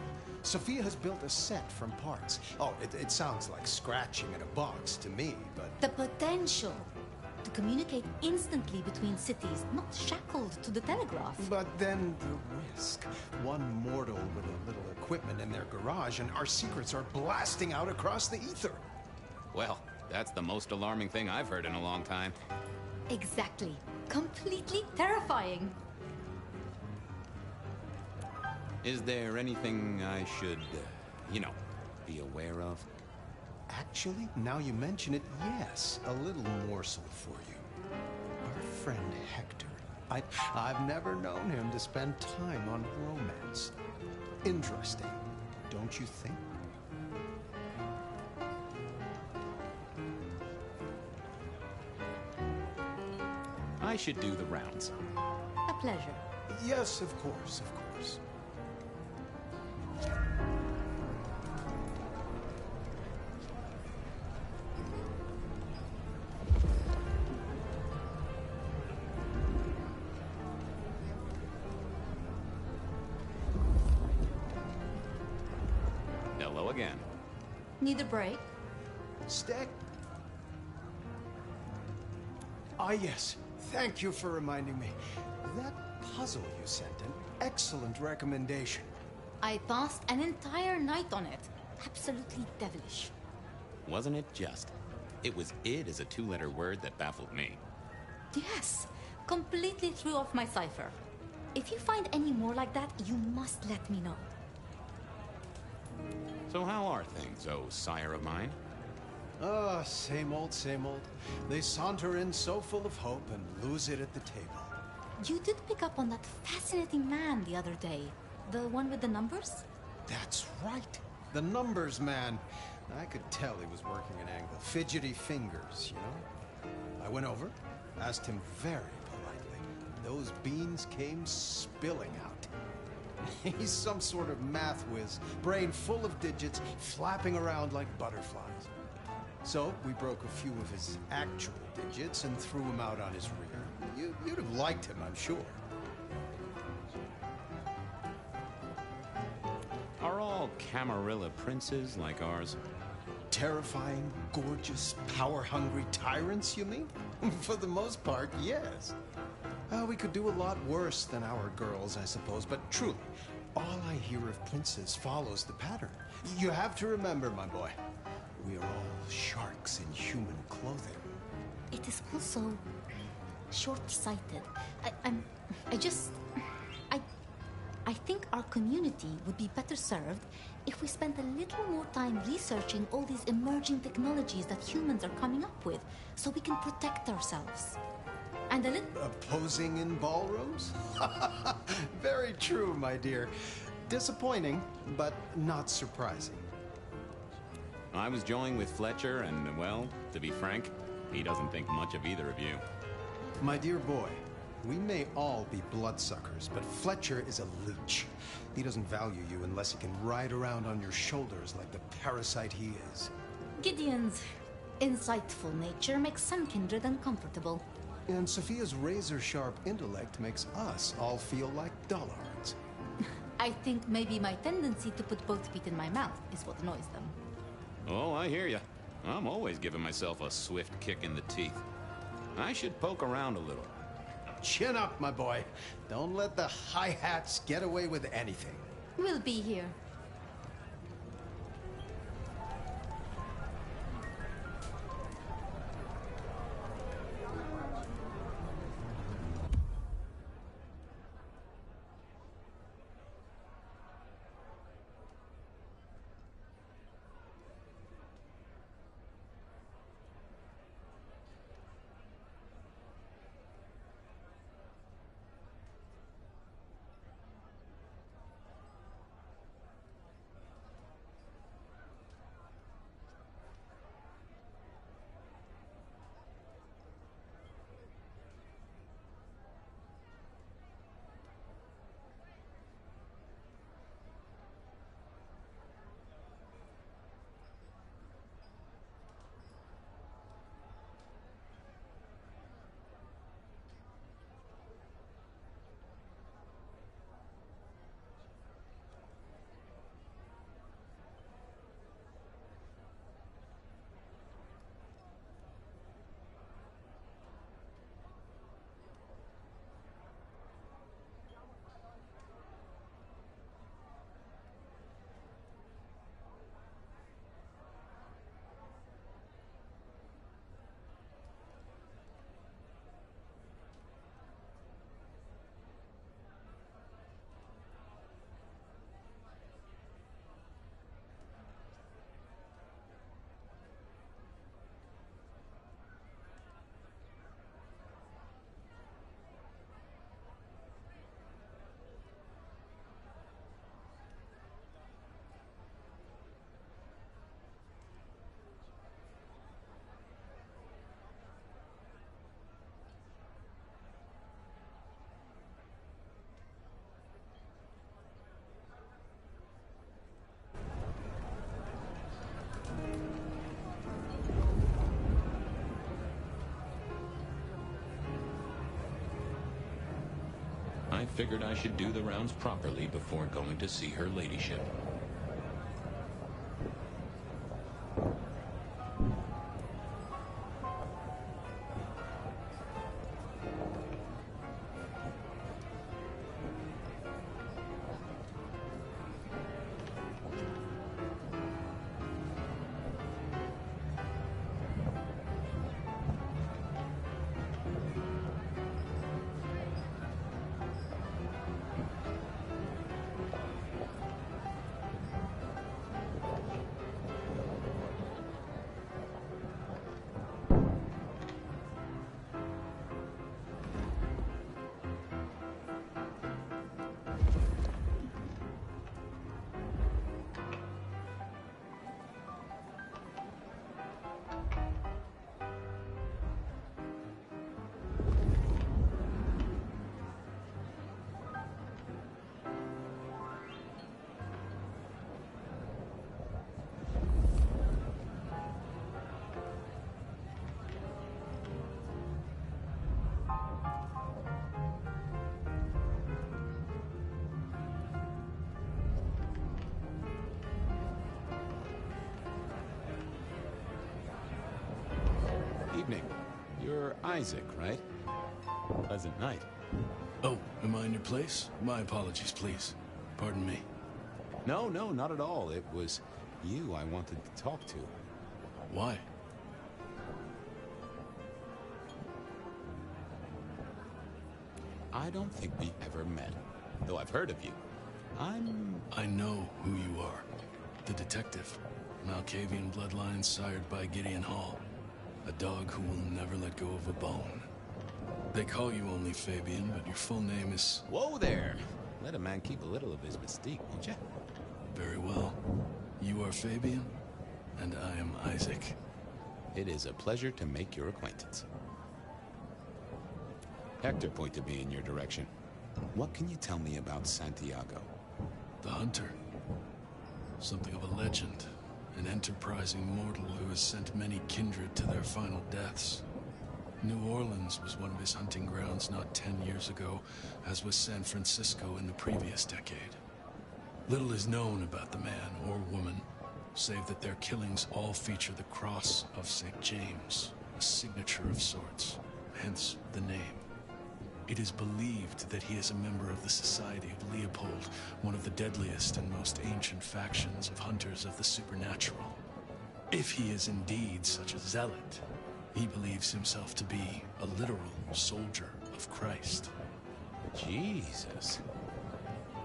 Sophia has built a set from parts. Oh, it sounds like scratching in a box to me, but... The potential to communicate instantly between cities, not shackled to the telegraph. But then the risk. One mortal with a little equipment in their garage and our secrets are blasting out across the ether. Well, that's the most alarming thing I've heard in a long time. Exactly. Completely terrifying. Is there anything I should, be aware of? Actually, now you mention it, yes, a little morsel for you. Our friend Hector. I've never known him to spend time on romance. Interesting, don't you think? I should do the rounds. A pleasure. Yes, of course, of course. Hello again. Need a break? Stick? Ah, yes. Thank you for reminding me. That puzzle you sent, an excellent recommendation. I passed an entire night on it. Absolutely devilish. Wasn't it just? It was id as a two-letter word that baffled me. Yes, completely threw off my cipher. If you find any more like that, you must let me know. So how are things, oh sire of mine? Ah, same old, same old. They saunter in so full of hope and lose it at the table. You did pick up on that fascinating man the other day. The one with the numbers? That's right. The numbers man. I could tell he was working an angle. Fidgety fingers, you know? I went over, asked him very politely. Those beans came spilling out. He's some sort of math whiz, brain full of digits, flapping around like butterflies. So we broke a few of his actual digits and threw him out on his rear. You'd have liked him, I'm sure. Are all Camarilla princes like ours? Terrifying, gorgeous, power-hungry tyrants, you mean? For the most part, yes. We could do a lot worse than our girls, I suppose, but truly, all I hear of princes follows the pattern. You have to remember, my boy, we are all sharks in human clothing. It is also short-sighted. I think our community would be better served if we spent a little more time researching all these emerging technologies that humans are coming up with, so we can protect ourselves. And a little... Posing in ballrooms? Very true, my dear. Disappointing, but not surprising. I was joined with Fletcher, and, well, to be frank, he doesn't think much of either of you. My dear boy, we may all be bloodsuckers, but Fletcher is a leech. He doesn't value you unless he can ride around on your shoulders like the parasite he is. Gideon's insightful nature makes some kindred uncomfortable. And Sophia's razor-sharp intellect makes us all feel like dullards. I think maybe my tendency to put both feet in my mouth is what annoys them. Oh, I hear ya. I'm always giving myself a swift kick in the teeth. I should poke around a little. Chin up, my boy. Don't let the hi-hats get away with anything. We'll be here. I figured I should do the rounds properly before going to see her ladyship. Isaac, right? Pleasant night. Oh, am I in your place? My apologies, please. Pardon me. No, not at all. It was you I wanted to talk to. Why? I don't think we ever met, though I've heard of you. I know who you are. The detective. Malkavian bloodlines sired by Gideon Hall. A dog who will never let go of a bone. They call you only Fabian, but your full name is... Whoa there! Let a man keep a little of his mystique, won't you? Very well. You are Fabian, and I am Isaac. It is a pleasure to make your acquaintance. Hector pointed me in your direction. What can you tell me about Santiago? The hunter. Something of a legend. An enterprising mortal who has sent many kindred to their final deaths. New Orleans was one of his hunting grounds not 10 years ago, as was San Francisco in the previous decade. Little is known about the man or woman, save that their killings all feature the cross of St. James, a signature of sorts, hence the name. It is believed that he is a member of the Society of Leopold, one of the deadliest and most ancient factions of hunters of the supernatural. If he is indeed such a zealot, he believes himself to be a literal soldier of Christ. Jesus.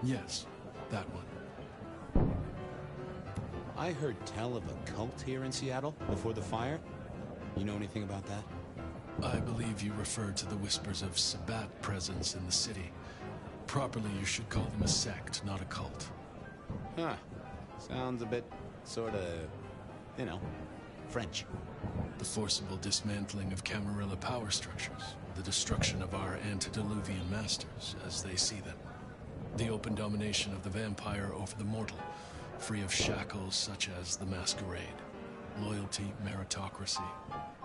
Yes, that one. I heard tell of a cult here in Seattle before the fire. You know anything about that? I believe you refer to the whispers of Sabbat presence in the city. Properly, you should call them a sect, not a cult. Huh. Sounds a bit, sorta, French. The forcible dismantling of Camarilla power structures. The destruction of our antediluvian masters, as they see them. The open domination of the vampire over the mortal, free of shackles such as the masquerade. Loyalty, meritocracy.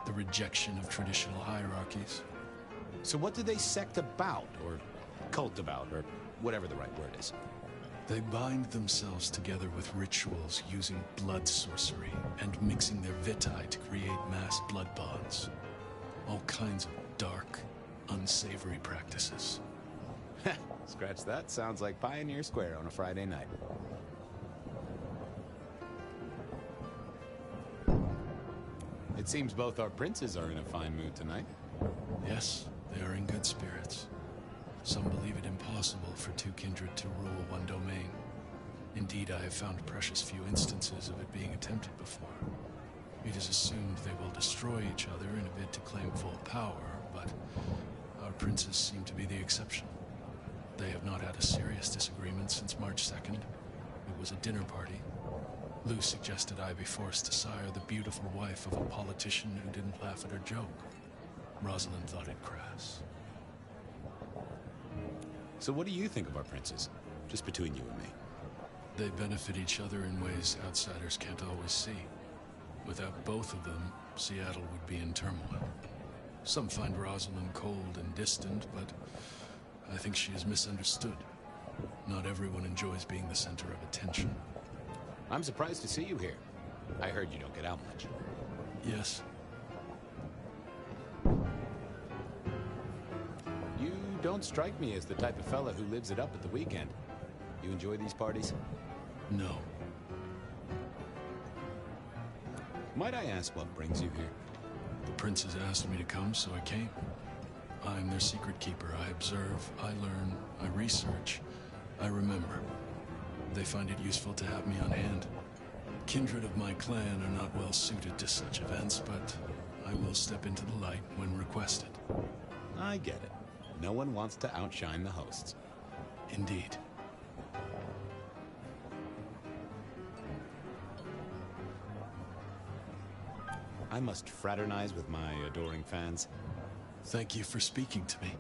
The rejection of traditional hierarchies. So what do they sect about, or cult about, or whatever the right word is? They bind themselves together with rituals using blood sorcery and mixing their vitae to create mass blood bonds. All kinds of dark, unsavory practices. Scratch that. Sounds like Pioneer Square on a Friday night. It seems both our princes are in a fine mood tonight. Yes, they are in good spirits. Some believe it impossible for two kindred to rule one domain. Indeed, I have found precious few instances of it being attempted before. It is assumed they will destroy each other in a bid to claim full power, but our princes seem to be the exception. They have not had a serious disagreement since March 2nd. It was a dinner party. Lou suggested I be forced to sire the beautiful wife of a politician who didn't laugh at her joke. Rosalind thought it crass. So what do you think of our princes? Just between you and me. They benefit each other in ways outsiders can't always see. Without both of them, Seattle would be in turmoil. Some find Rosalind cold and distant, but I think she is misunderstood. Not everyone enjoys being the center of attention. I'm surprised to see you here. I heard you don't get out much. Yes. You don't strike me as the type of fella who lives it up at the weekend. You enjoy these parties? No. Might I ask what brings you here? The princes asked me to come, so I came. I'm their secret keeper. I observe, I learn, I research, I remember. They find it useful to have me on hand. Kindred of my clan are not well suited to such events, but I will step into the light when requested. I get it. No one wants to outshine the hosts. Indeed. I must fraternize with my adoring fans. Thank you for speaking to me.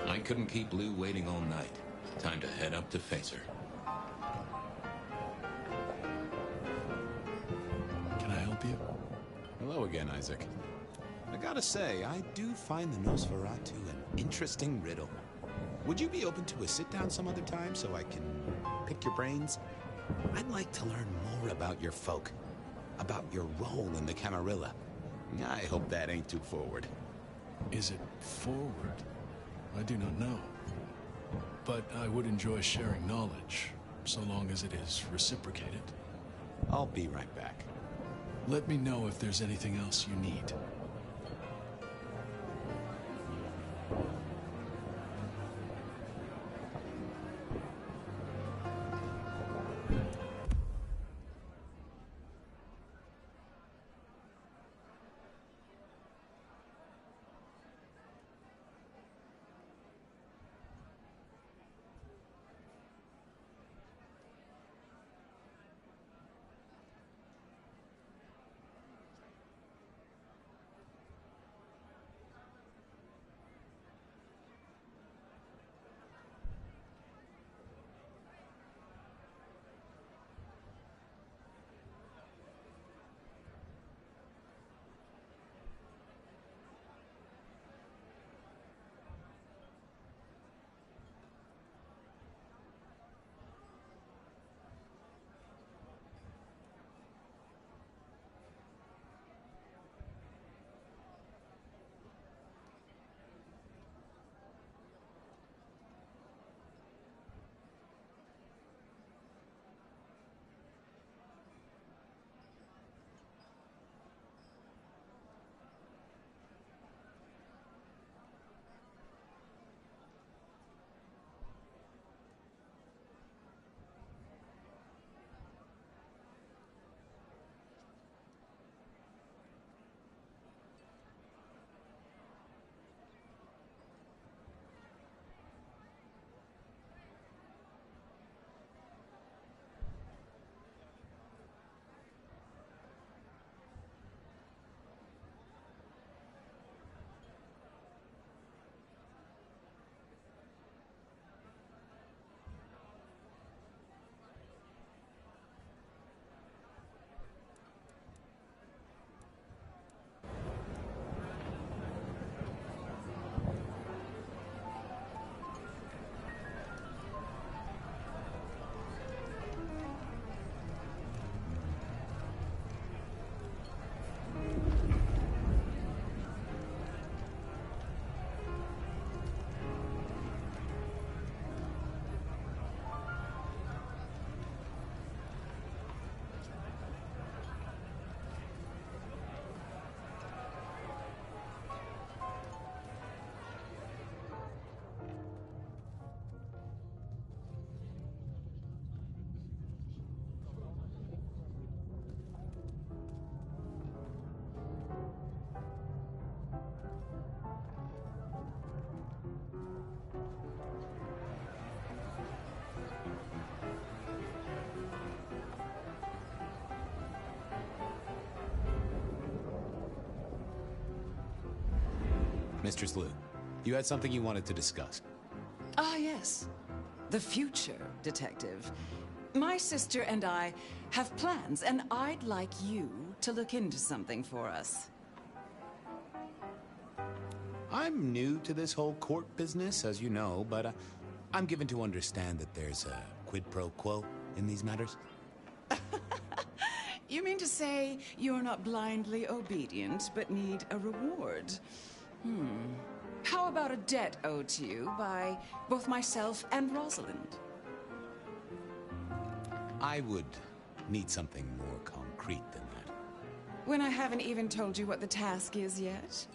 I couldn't keep Lou waiting all night. Time to head up to face her. Can I help you? Hello again, Isaac. I gotta say, I do find the Nosferatu an interesting riddle. Would you be open to a sit-down some other time so I can pick your brains? I'd like to learn more about your folk, about your role in the Camarilla. I hope that ain't too forward. Is it forward? I do not know. But I would enjoy sharing knowledge, so long as it is reciprocated. I'll be right back. Let me know if there's anything else you need. Mistress Liu, you had something you wanted to discuss. Ah, yes. The future, Detective. My sister and I have plans, and I'd like you to look into something for us. I'm new to this whole court business, as you know, but I'm given to understand that there's a quid pro quo in these matters. You mean to say you're not blindly obedient, but need a reward? How about a debt owed to you by both myself and Rosalind? I would need something more concrete than that. When I haven't even told you what the task is yet?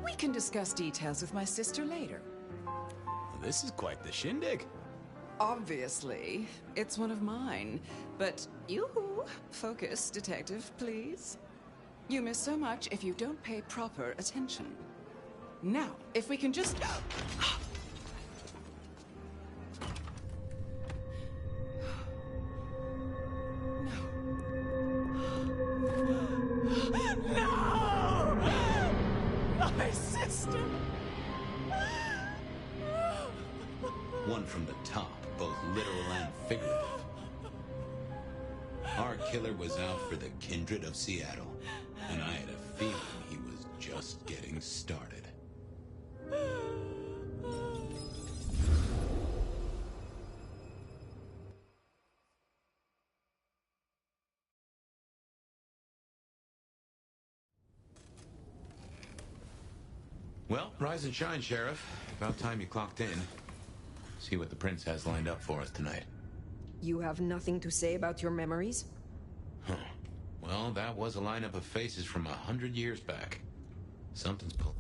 We can discuss details with my sister later. Well, this is quite the shindig. Obviously, it's one of mine. But yoo-hoo, focus, Detective, please. You miss so much if you don't pay proper attention. Now, if we can just... No! My sister! One from the top, both literal and figurative. Our killer was out for the kindred of Seattle, and I had a feeling he was just getting started. Well, rise and shine, Sheriff. About time you clocked in. See what the Prince has lined up for us tonight. You have nothing to say about your memories? Huh. Well, that was a lineup of faces from 100 years back. Something's pulled.